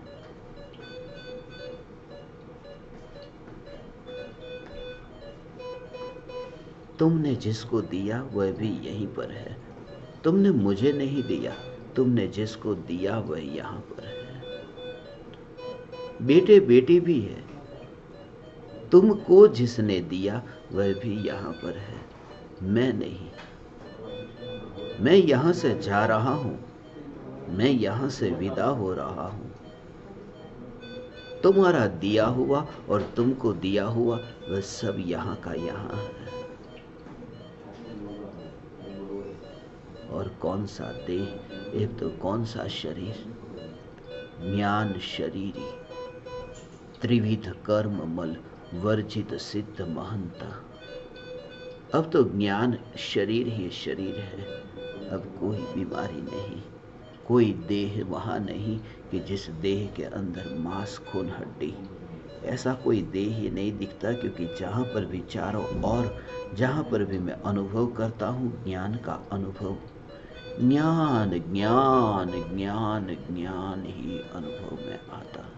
तुमने जिसको दिया वह भी यहीं पर है। तुमने मुझे नहीं दिया, तुमने जिसको दिया वह यहां पर है। बेटे बेटी भी है, तुमको जिसने दिया वह भी यहां पर है, मैं नहीं। मैं यहां से जा रहा हूं, मैं यहां से विदा हो रहा हूं। तुम्हारा दिया हुआ और तुमको दिया हुआ वह सब यहां का यहां है। और कौन सा देह, एक तो कौन सा शरीर। ज्ञान शरीरी त्रिविध कर्म मल वर्जित सिद्ध महंता। अब तो ज्ञान शरीर ही शरीर है, अब कोई बीमारी नहीं, कोई देह वहां नहीं कि जिस देह के अंदर मांस खून हड्डी, ऐसा कोई देह ही नहीं दिखता। क्योंकि जहां पर भी चारों और जहां पर भी मैं अनुभव करता हूं ज्ञान का अनुभव, ज्ञान ज्ञान ज्ञान ज्ञान ही अनुभव में आता है।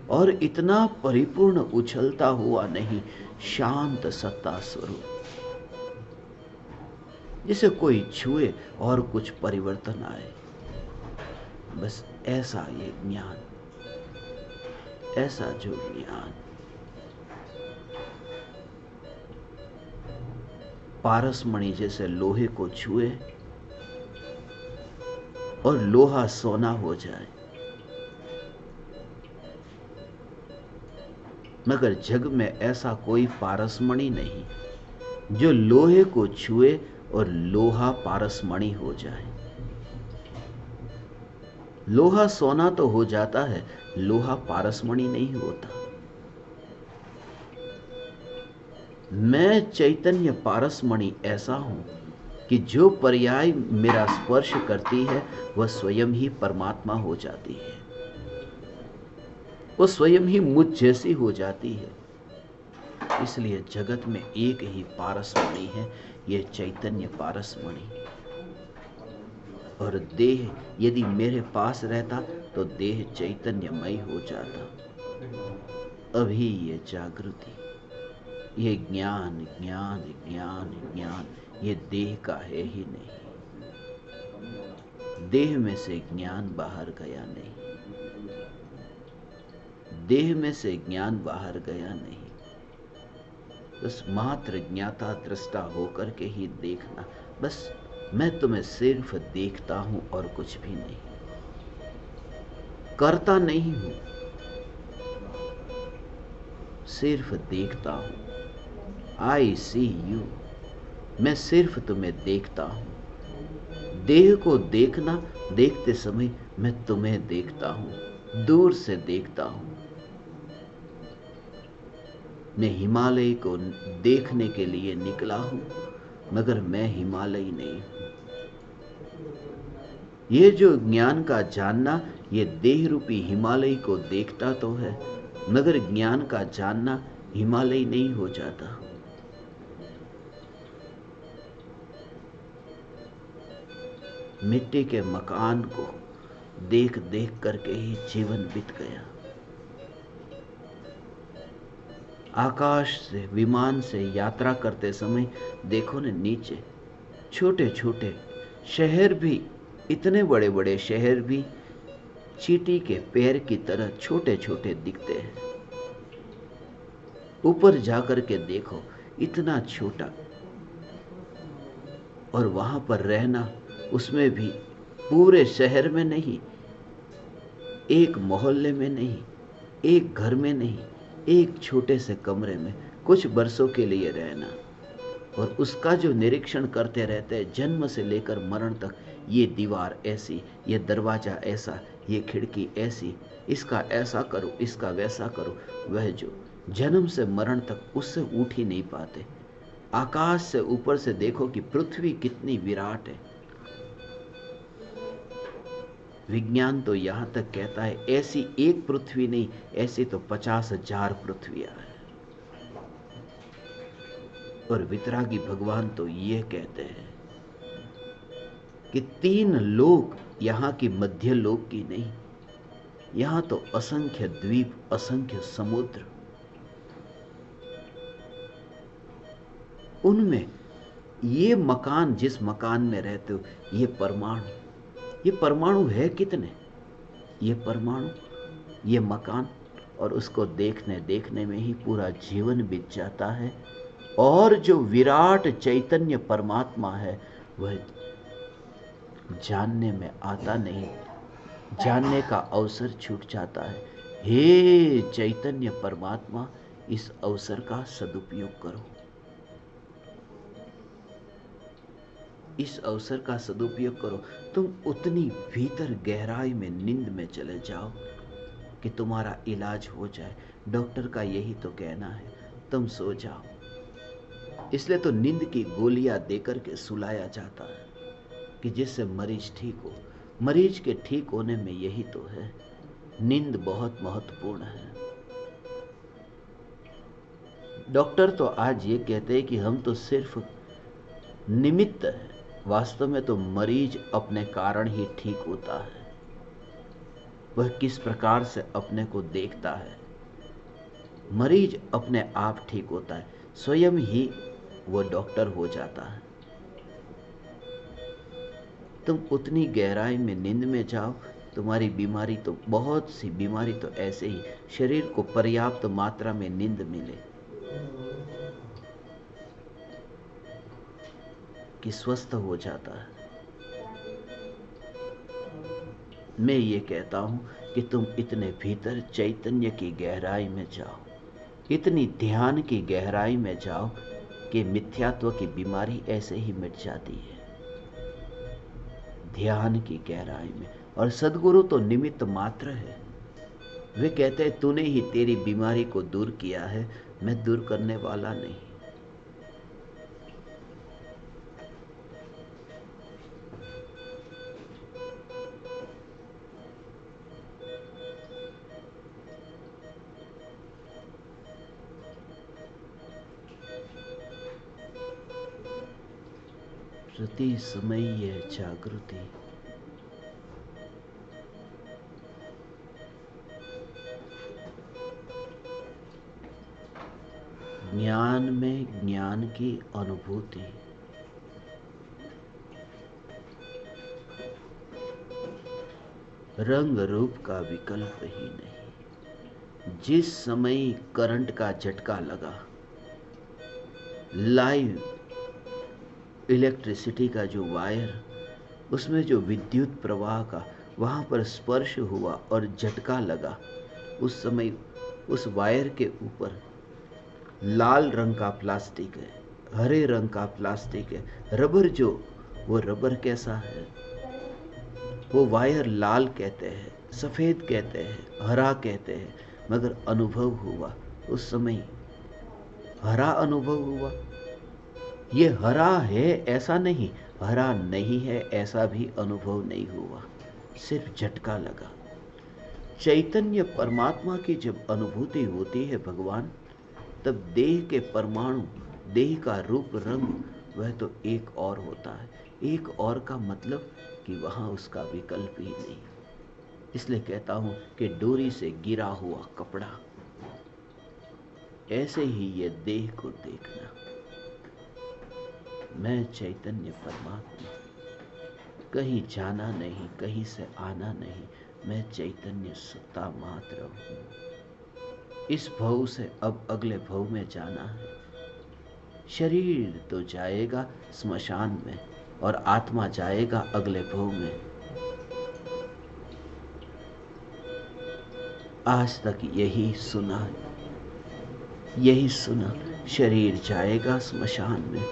और इतना परिपूर्ण उछलता हुआ नहीं, शांत सत्ता स्वरूप, जिसे कोई छुए और कुछ परिवर्तन आए। बस ऐसा ये ज्ञान, ऐसा जो ज्ञान पारसमणि जैसे लोहे को छुए और लोहा सोना हो जाए। मगर जग में ऐसा कोई पारसमणि नहीं जो लोहे को छुए और लोहा पारसमणि हो जाए। लोहा सोना तो हो जाता है, लोहा पारसमणि नहीं होता। मैं चैतन्य पारसमणि ऐसा हूं कि जो पर्याय मेरा स्पर्श करती है वह स्वयं ही परमात्मा हो जाती है, वो स्वयं ही मुझ जैसी हो जाती है। इसलिए जगत में एक ही पारसमणि है, यह चैतन्य पारसमणि। और देह यदि मेरे पास रहता तो देह चैतन्यमय हो जाता। अभी ये जागृति, ये ज्ञान ज्ञान ज्ञान ज्ञान, ये देह का है ही नहीं। देह में से ज्ञान बाहर गया नहीं, देह में से ज्ञान बाहर गया नहीं। बस मात्र ज्ञाता दृष्टा होकर के ही देखना। बस मैं तुम्हें सिर्फ देखता हूं और कुछ भी नहीं, करता नहीं हूं, सिर्फ देखता हूं। आई सी यू, मैं सिर्फ तुम्हें देखता हूं। देह को देखना, देखते समय मैं तुम्हें देखता हूं, दूर से देखता हूं। मैं हिमालय को देखने के लिए निकला हूं, मगर मैं हिमालय नहीं हूं। ये जो ज्ञान का जानना, ये देह रूपी हिमालय को देखता तो है, मगर ज्ञान का जानना हिमालय नहीं हो जाता। मिट्टी के मकान को देख देख करके ही जीवन बीत गया। आकाश से, विमान से यात्रा करते समय देखो न, नीचे छोटे छोटे शहर भी, इतने बड़े बड़े शहर भी चींटी के पैर की तरह छोटे छोटे दिखते हैं। ऊपर जाकर के देखो, इतना छोटा। और वहां पर रहना, उसमें भी पूरे शहर में नहीं, एक मोहल्ले में नहीं, एक घर में नहीं, एक छोटे से कमरे में कुछ बरसों के लिए रहना, और उसका जो निरीक्षण करते रहते हैं जन्म से लेकर मरण तक। ये दीवार ऐसी, ये दरवाजा ऐसा, ये खिड़की ऐसी, इसका ऐसा करो, इसका वैसा करो। वह जो जन्म से मरण तक उससे उठ ही नहीं पाते। आकाश से ऊपर से देखो कि पृथ्वी कितनी विराट है। विज्ञान तो यहां तक कहता है ऐसी एक पृथ्वी नहीं, ऐसी तो 50,000 पृथ्वियां हैं। और वितरागी भगवान तो ये कहते हैं कि 3 लोक यहां की मध्य लोक की नहीं, यहां तो असंख्य द्वीप, असंख्य समुद्र, उनमें ये मकान, जिस मकान में रहते हो, ये परमाणु है कितने? ये परमाणु, ये मकान, और उसको देखने देखने में ही पूरा जीवन बीत जाता है। और जो विराट चैतन्य परमात्मा है वह जानने में आता नहीं, जानने का अवसर छूट जाता है। हे चैतन्य परमात्मा, इस अवसर का सदुपयोग करो। इस अवसर का सदुपयोग करो। तुम उतनी भीतर गहराई में नींद में चले जाओ कि तुम्हारा इलाज हो जाए। डॉक्टर का यही तो कहना है, तुम सो जाओ। इसलिए तो नींद की गोलियां देकर के सुलाया जाता है कि जिससे मरीज ठीक हो। मरीज के ठीक होने में यही तो है, नींद बहुत महत्वपूर्ण है। डॉक्टर तो आज ये कहते हैं कि हम तो सिर्फ निमित्त है, वास्तव में तो मरीज अपने कारण ही ठीक होता है। वह किस प्रकार से अपने को देखता है, मरीज अपने आप ठीक होता है, स्वयं ही वो डॉक्टर हो जाता है। तुम उतनी गहराई में नींद में जाओ, तुम्हारी बीमारी तो बहुत सी बीमारी तो ऐसे ही शरीर को पर्याप्त मात्रा में नींद मिले कि स्वस्थ हो जाता है। मैं ये कहता हूं कि तुम इतने भीतर चैतन्य की गहराई में जाओ, इतनी ध्यान की गहराई में जाओ कि मिथ्यात्व की बीमारी ऐसे ही मिट जाती है, ध्यान की गहराई में। और सद्गुरु तो निमित्त मात्र है। वे कहते हैं तूने ही तेरी बीमारी को दूर किया है, मैं दूर करने वाला नहीं। प्रति समय यह जागृति, ज्ञान में ज्ञान की अनुभूति, रंग रूप का विकल्प ही नहीं। जिस समय करंट का झटका लगा, लाइव इलेक्ट्रिसिटी का जो वायर, उसमें जो विद्युत प्रवाह का वहां पर स्पर्श हुआ और झटका लगा, उस समय उस वायर के ऊपर लाल रंग का प्लास्टिक है, हरे रंग का प्लास्टिक है, रबर जो, वो रबर कैसा है, वो वायर लाल कहते हैं, सफेद कहते हैं, हरा कहते हैं, मगर अनुभव हुआ उस समय हरा अनुभव हुआ। ये हरा है ऐसा नहीं, हरा नहीं है ऐसा भी अनुभव नहीं हुआ, सिर्फ झटका लगा। चैतन्य परमात्मा की जब अनुभूति होती है भगवान, तब देह के परमाणु, देह का रूप रंग, वह तो एक और होता है। एक और का मतलब कि वहां उसका विकल्प ही नहीं। इसलिए कहता हूं कि डोरी से गिरा हुआ कपड़ा, ऐसे ही ये देह को देखना। मैं चैतन्य परमात्मा, कहीं जाना नहीं, कहीं से आना नहीं, मैं चैतन्य सत्ता मात्र हूं। इस भव से अब अगले भव में जाना है। शरीर तो जाएगा स्मशान में और आत्मा जाएगा अगले भव में। आज तक यही सुना, यही सुना, शरीर जाएगा स्मशान में,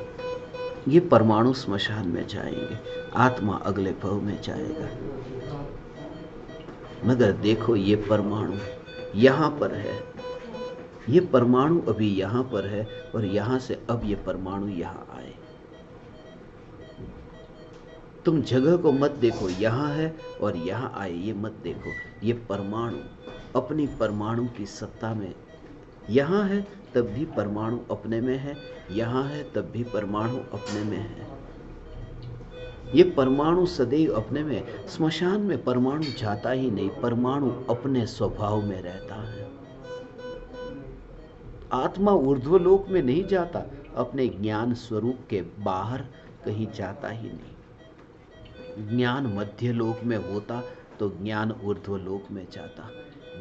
ये परमाणु स्मशान में जाएंगे, आत्मा अगले भव में जाएगा। मगर देखो ये परमाणु यहां पर है, ये परमाणु अभी यहां पर है और यहां से अब ये परमाणु यहां आए। तुम जगह को मत देखो, यहां है और यहां आए, ये मत देखो। ये परमाणु अपनी परमाणु की सत्ता में यहां है, तब भी परमाणु अपने में है, यहां है तब भी परमाणु अपने में है। ये परमाणु सदैव अपने में, स्मशान में परमाणु जाता ही नहीं, परमाणु अपने स्वभाव में रहता है। आत्मा ऊर्ध्वलोक में नहीं जाता, अपने ज्ञान स्वरूप के बाहर कहीं जाता ही नहीं। ज्ञान मध्य लोक में होता तो ज्ञान ऊर्ध्वलोक में जाता।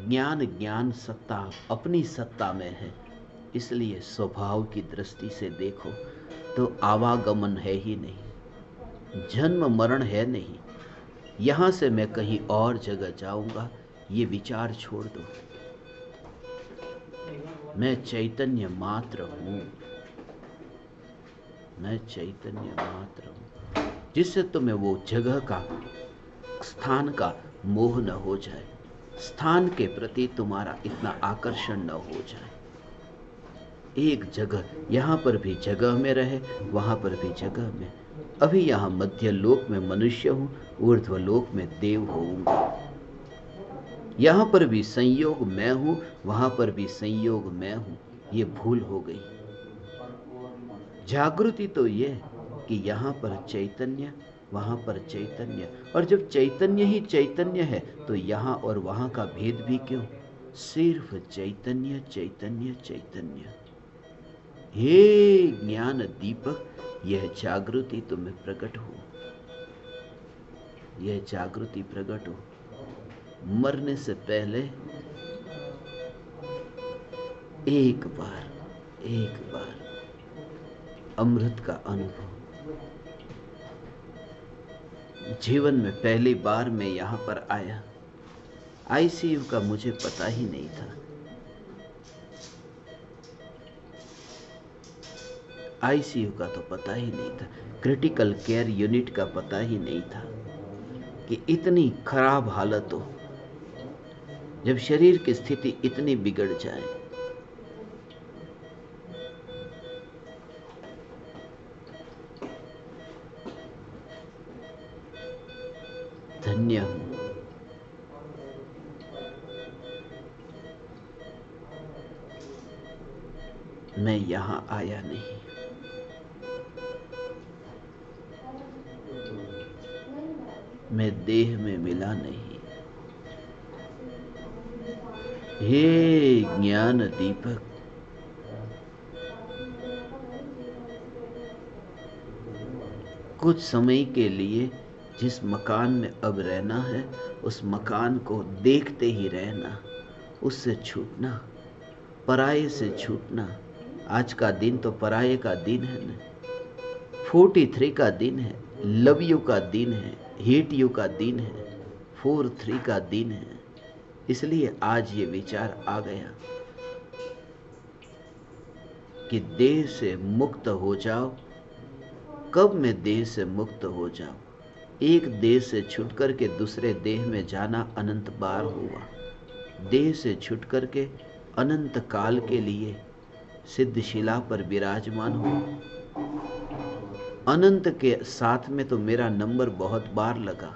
ज्ञान ज्ञान सत्ता अपनी सत्ता में है, इसलिए स्वभाव की दृष्टि से देखो तो आवागमन है ही नहीं, जन्म मरण है नहीं। यहां से मैं कहीं और जगह जाऊंगा, ये विचार छोड़ दो। मैं चैतन्य मात्र हूं, मैं चैतन्य मात्र हूं। जिससे तुम्हें वो जगह का, स्थान का मोह न हो जाए, स्थान के प्रति तुम्हारा इतना आकर्षण न हो जाए। एक जगह, यहां पर भी जगह में रहे, वहां पर भी जगह में। अभी यहां मध्य लोक में मनुष्य हूं, ऊर्ध्व लोक में देव होऊंगा। यहां पर भी संयोग मैं हूं, वहां पर भी संयोग मैं हूं। ये भूल हो गई। जागृति तो ये कि यहां पर चैतन्य, वहां पर चैतन्य, और जब चैतन्य ही चैतन्य है तो यहां और वहां का भेद भी क्यों? सिर्फ चैतन्य चैतन्य चैतन्य। हे ज्ञान दीपक, यह जागृति तुम्हें प्रकट हो, यह जागृति प्रकट हो। मरने से पहले एक बार अमृत का अनुभव। जीवन में पहली बार मैं यहां पर आया, आईसीयू का मुझे पता ही नहीं था। आईसीयू का तो पता ही नहीं था, क्रिटिकल केयर यूनिट का पता ही नहीं था कि इतनी खराब हालत हो, जब शरीर की स्थिति इतनी बिगड़ जाए। धन्य हूं, मैं यहां आया नहीं। मैं देह में मिला नहीं। हे ज्ञान दीपक, कुछ समय के लिए जिस मकान में अब रहना है, उस मकान को देखते ही रहना, उससे छूटना, पराये से छूटना। आज का दिन तो पराये का दिन है ना। 43 का दिन है, लव यू का दिन है, हेट यू का दिन है, 43 का दिन है। इसलिए आज ये विचार आ गया कि देह से मुक्त हो जाओ। कब मैं देह से मुक्त हो जाऊं? एक देह से छूटकर के दूसरे देह में जाना अनंत बार हुआ। देह से छूटकर के अनंत काल के लिए सिद्धशिला पर विराजमान हो। अनंत के साथ में तो मेरा नंबर बहुत बार लगा,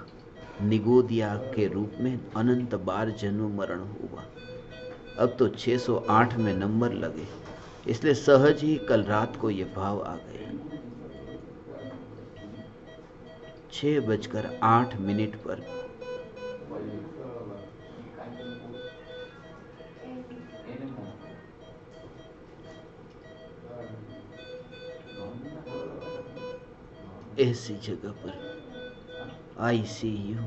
निगोदिया के रूप में अनंत बार जन्म मरण हुआ। अब तो 608 में नंबर लगे, इसलिए सहज ही कल रात को ये भाव आ गया। 6:08 पर ऐसी जगह पर आईसीयू,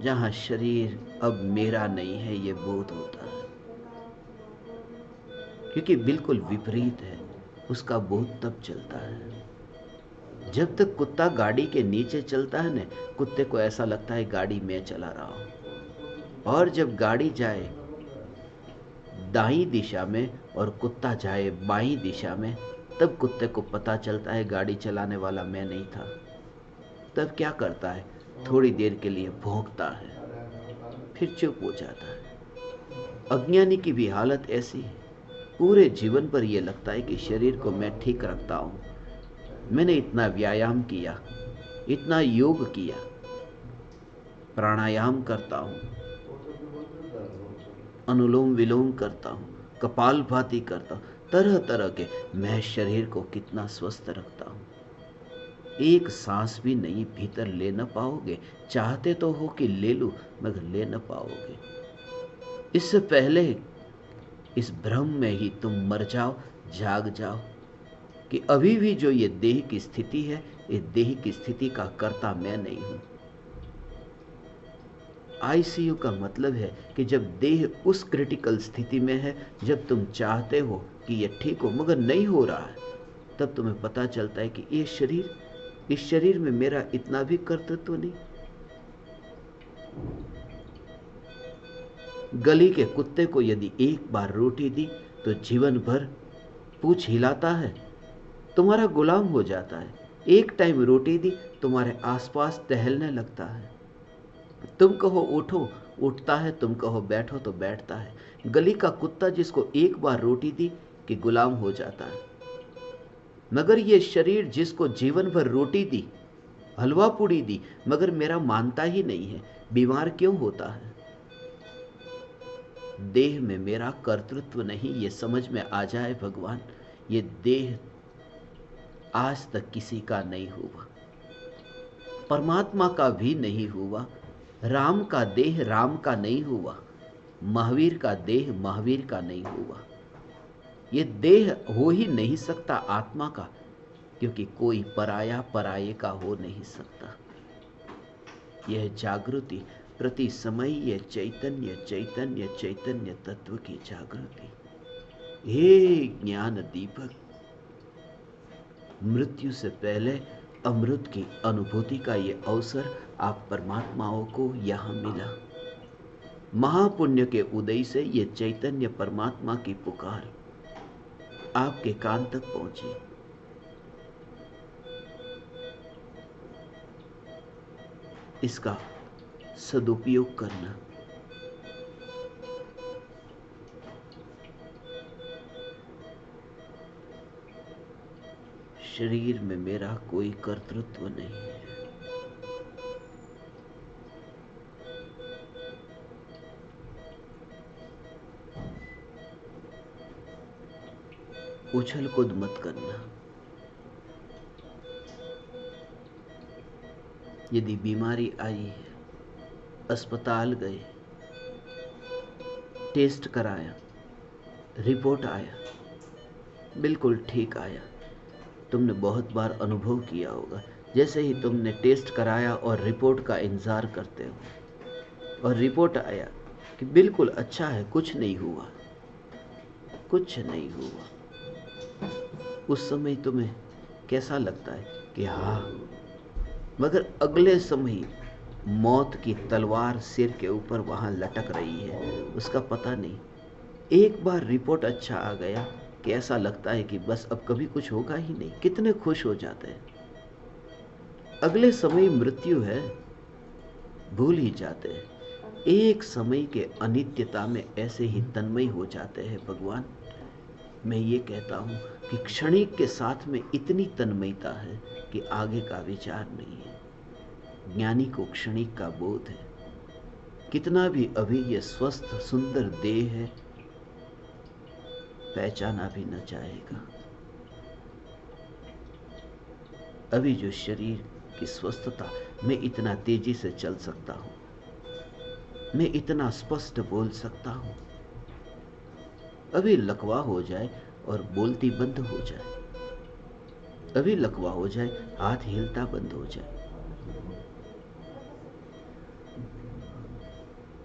जहां शरीर अब मेरा नहीं है, ये बोध होता है। क्योंकि बिल्कुल विपरीत है, उसका बोध तब चलता है जब तक कुत्ता गाड़ी के नीचे चलता है ना, कुत्ते को ऐसा लगता है गाड़ी मैं चला रहा हूं। और जब गाड़ी जाए दाईं दिशा में और कुत्ता जाए बाईं दिशा में, तब कुत्ते को पता चलता है गाड़ी चलाने वाला मैं नहीं था। तब क्या करता है? थोड़ी देर के लिए भौंकता है, फिर चुप हो जाता है। अज्ञानी की भी हालत ऐसी है। पूरे जीवन पर यह लगता है कि शरीर को मैं ठीक रखता हूं, मैंने इतना व्यायाम किया, इतना योग किया, प्राणायाम करता हूं, अनुलोम विलोम करता हूं, कपालभाति करता हूं, तरह तरह के, मैं शरीर को कितना स्वस्थ रखता हूं। एक सांस भी नहीं भीतर ले न पाओगे। चाहते तो हो कि ले लो, मगर ले न पाओगे। इससे पहले इस भ्रम में ही तुम मर जाओ, जाग जाओ कि अभी भी जो ये देह की स्थिति है, इस देह की स्थिति का कर्ता मैं नहीं हूं। आईसीयू का मतलब है कि जब देह उस क्रिटिकल स्थिति में है, जब तुम चाहते हो कि ये ठीक हो मगर नहीं हो रहा है, तब तुम्हें पता चलता है कि ये शरीर, इस शरीर में मेरा इतना भी कर्तृत्व नहीं। गली के कुत्ते को यदि एक बार रोटी दी तो जीवन भर पूंछ हिलाता है, तुम्हारा गुलाम हो जाता है। एक टाइम रोटी दी, तुम्हारे आसपास टहलने लगता है। तुम कहो उठो, उठता है, तुम कहो बैठो तो बैठता है। गली का कुत्ता जिसको एक बार रोटी दी कि गुलाम हो जाता है। मगर ये शरीर जिसको जीवन भर रोटी दी, हलवा पूड़ी दी, मगर मेरा मानता ही नहीं है, बीमार क्यों होता है? देह में मेरा कर्तृत्व नहीं, ये समझ में आ जाए भगवान। ये देह आज तक किसी का नहीं हुआ, परमात्मा का भी नहीं हुआ। राम का देह राम का नहीं हुआ, महावीर का देह महावीर का नहीं हुआ। ये देह हो ही नहीं सकता आत्मा का, क्योंकि कोई पराया पराये का हो नहीं सकता। यह जागृति प्रति समय, यह चैतन्य चैतन्य चैतन्य तत्व की जागृति। हे ज्ञान दीपक, मृत्यु से पहले अमृत की अनुभूति का ये अवसर आप परमात्माओं को यहां मिला। महापुण्य के उदय से ये चैतन्य परमात्मा की पुकार आपके कान तक पहुंची। इसका सदुपयोग करना। शरीर में मेरा कोई कर्तृत्व नहीं है। उछल कूद मत करना। यदि बीमारी आई है, अस्पताल गए, टेस्ट कराया, रिपोर्ट आया, बिल्कुल ठीक आया, तुमने बहुत बार अनुभव किया होगा। जैसे ही तुमने टेस्ट कराया और रिपोर्ट का इंतजार करते हो और रिपोर्ट आया कि बिल्कुल अच्छा है, कुछ नहीं हुआ, कुछ नहीं हुआ, उस समय तुम्हें कैसा लगता है कि हाँ, मगर अगले समय मौत की तलवार सिर के ऊपर वहां लटक रही है, उसका पता नहीं। एक बार रिपोर्ट अच्छा आ गया कि ऐसा लगता है कि बस अब कभी कुछ होगा ही नहीं। कितने खुश हो जाते हैं। अगले समय मृत्यु है, भूल ही जाते हैं। एक समय के अनित्यता में ऐसे ही तन्मय हो जाते हैं भगवान। मैं ये कहता हूं कि क्षणिक के साथ में इतनी तन्मयता है कि आगे का विचार नहीं है। ज्ञानी को क्षणिक का बोध है। कितना भी अभी ये स्वस्थ सुंदर देह है, पहचाना भी न चाहेगा। अभी जो शरीर की स्वस्थता, मैं इतना तेजी से चल सकता हूं, मैं इतना स्पष्ट बोल सकता हूं। अभी लकवा हो जाए और बोलती बंद हो जाए, अभी लकवा हो जाए, हाथ हिलता बंद हो जाए,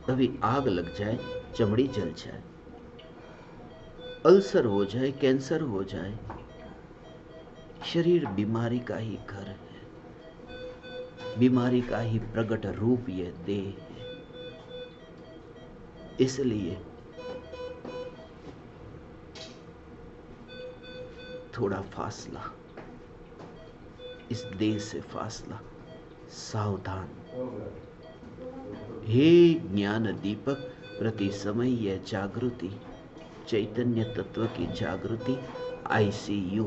अभी आग लग जाए, चमड़ी जल जाए, अल्सर हो जाए, कैंसर हो जाए। शरीर बीमारी का ही घर है, बीमारी का ही प्रकट रूप यह देह है। इसलिए थोड़ा फासला, इस देह से फासला, सावधान। हे ज्ञान दीपक, प्रति समय यह जागृति, चैतन्य तत्व की जागृति, आईसीयू,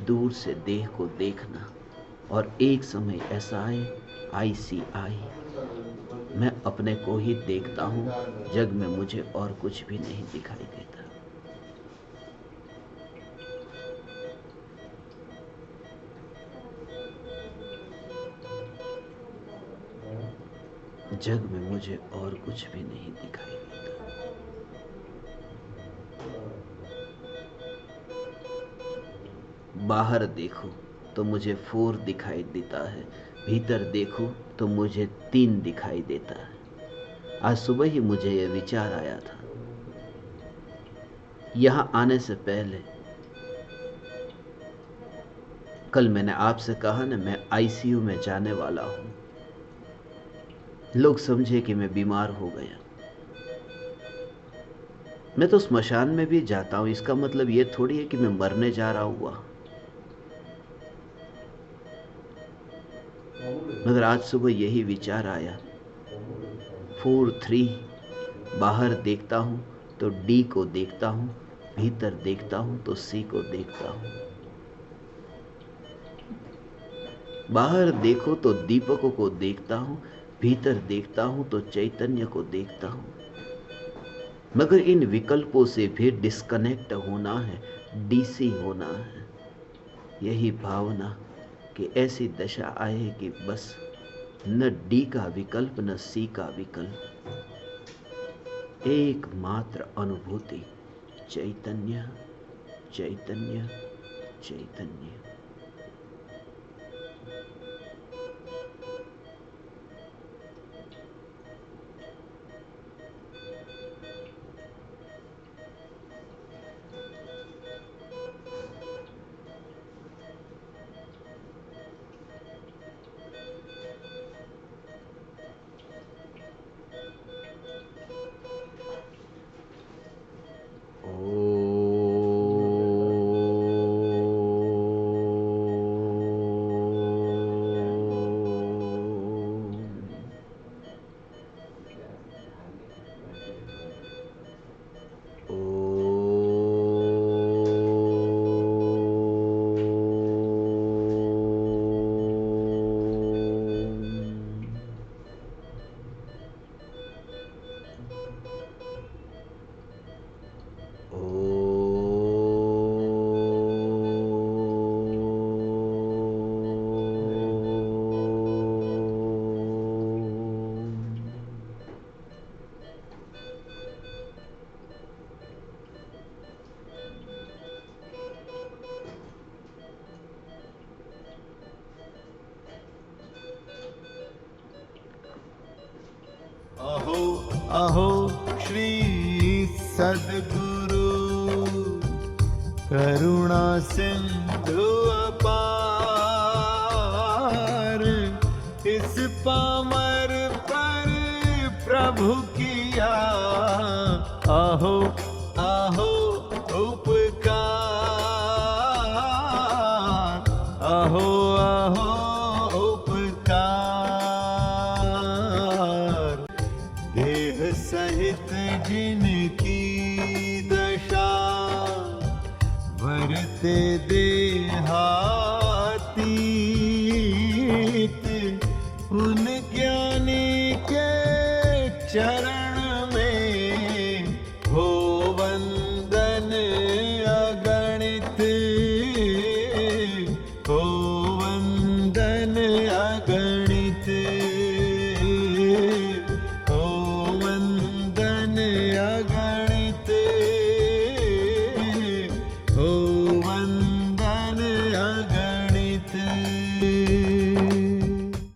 दूर से देह को देखना। और एक समय ऐसा आए, आईसीआई, मैं अपने को ही देखता हूं, जग में मुझे और कुछ भी नहीं दिखाई देता। जग में मुझे और कुछ भी नहीं दिखाई देता। बाहर देखो तो मुझे 4 दिखाई देता है, भीतर देखो तो मुझे 3 दिखाई देता है। आज सुबह ही मुझे यह विचार आया था। यहां आने से पहले कल मैंने आपसे कहा ना, मैं आईसीयू में जाने वाला हूं। लोग समझे कि मैं बीमार हो गया। मैं तो स्मशान में भी जाता हूं, इसका मतलब यह थोड़ी है कि मैं मरने जा रहा हुआ। मगर आज सुबह यही विचार आया, 4-3, बाहर देखता हूं तो डी को देखता हूं, भीतर देखता हूं तो सी को देखता हूं। बाहर देखो तो दीपकों को देखता हूं, भीतर देखता हूं तो चैतन्य को देखता हूं। मगर इन विकल्पों से भी डिस्कनेक्ट होना है, डीसी होना है। यही भावना कि ऐसी दशा आए कि बस न डी का विकल्प न सी का विकल्प, एकमात्र अनुभूति, चैतन्य चैतन्य चैतन्य। अहो अहो श्री सद्गुरु करुणा सिंधु अपार, इस पामर पर प्रभु किया अहो अहो उपकार, अहो अहो सहित जिनकी दशा, वरते देहा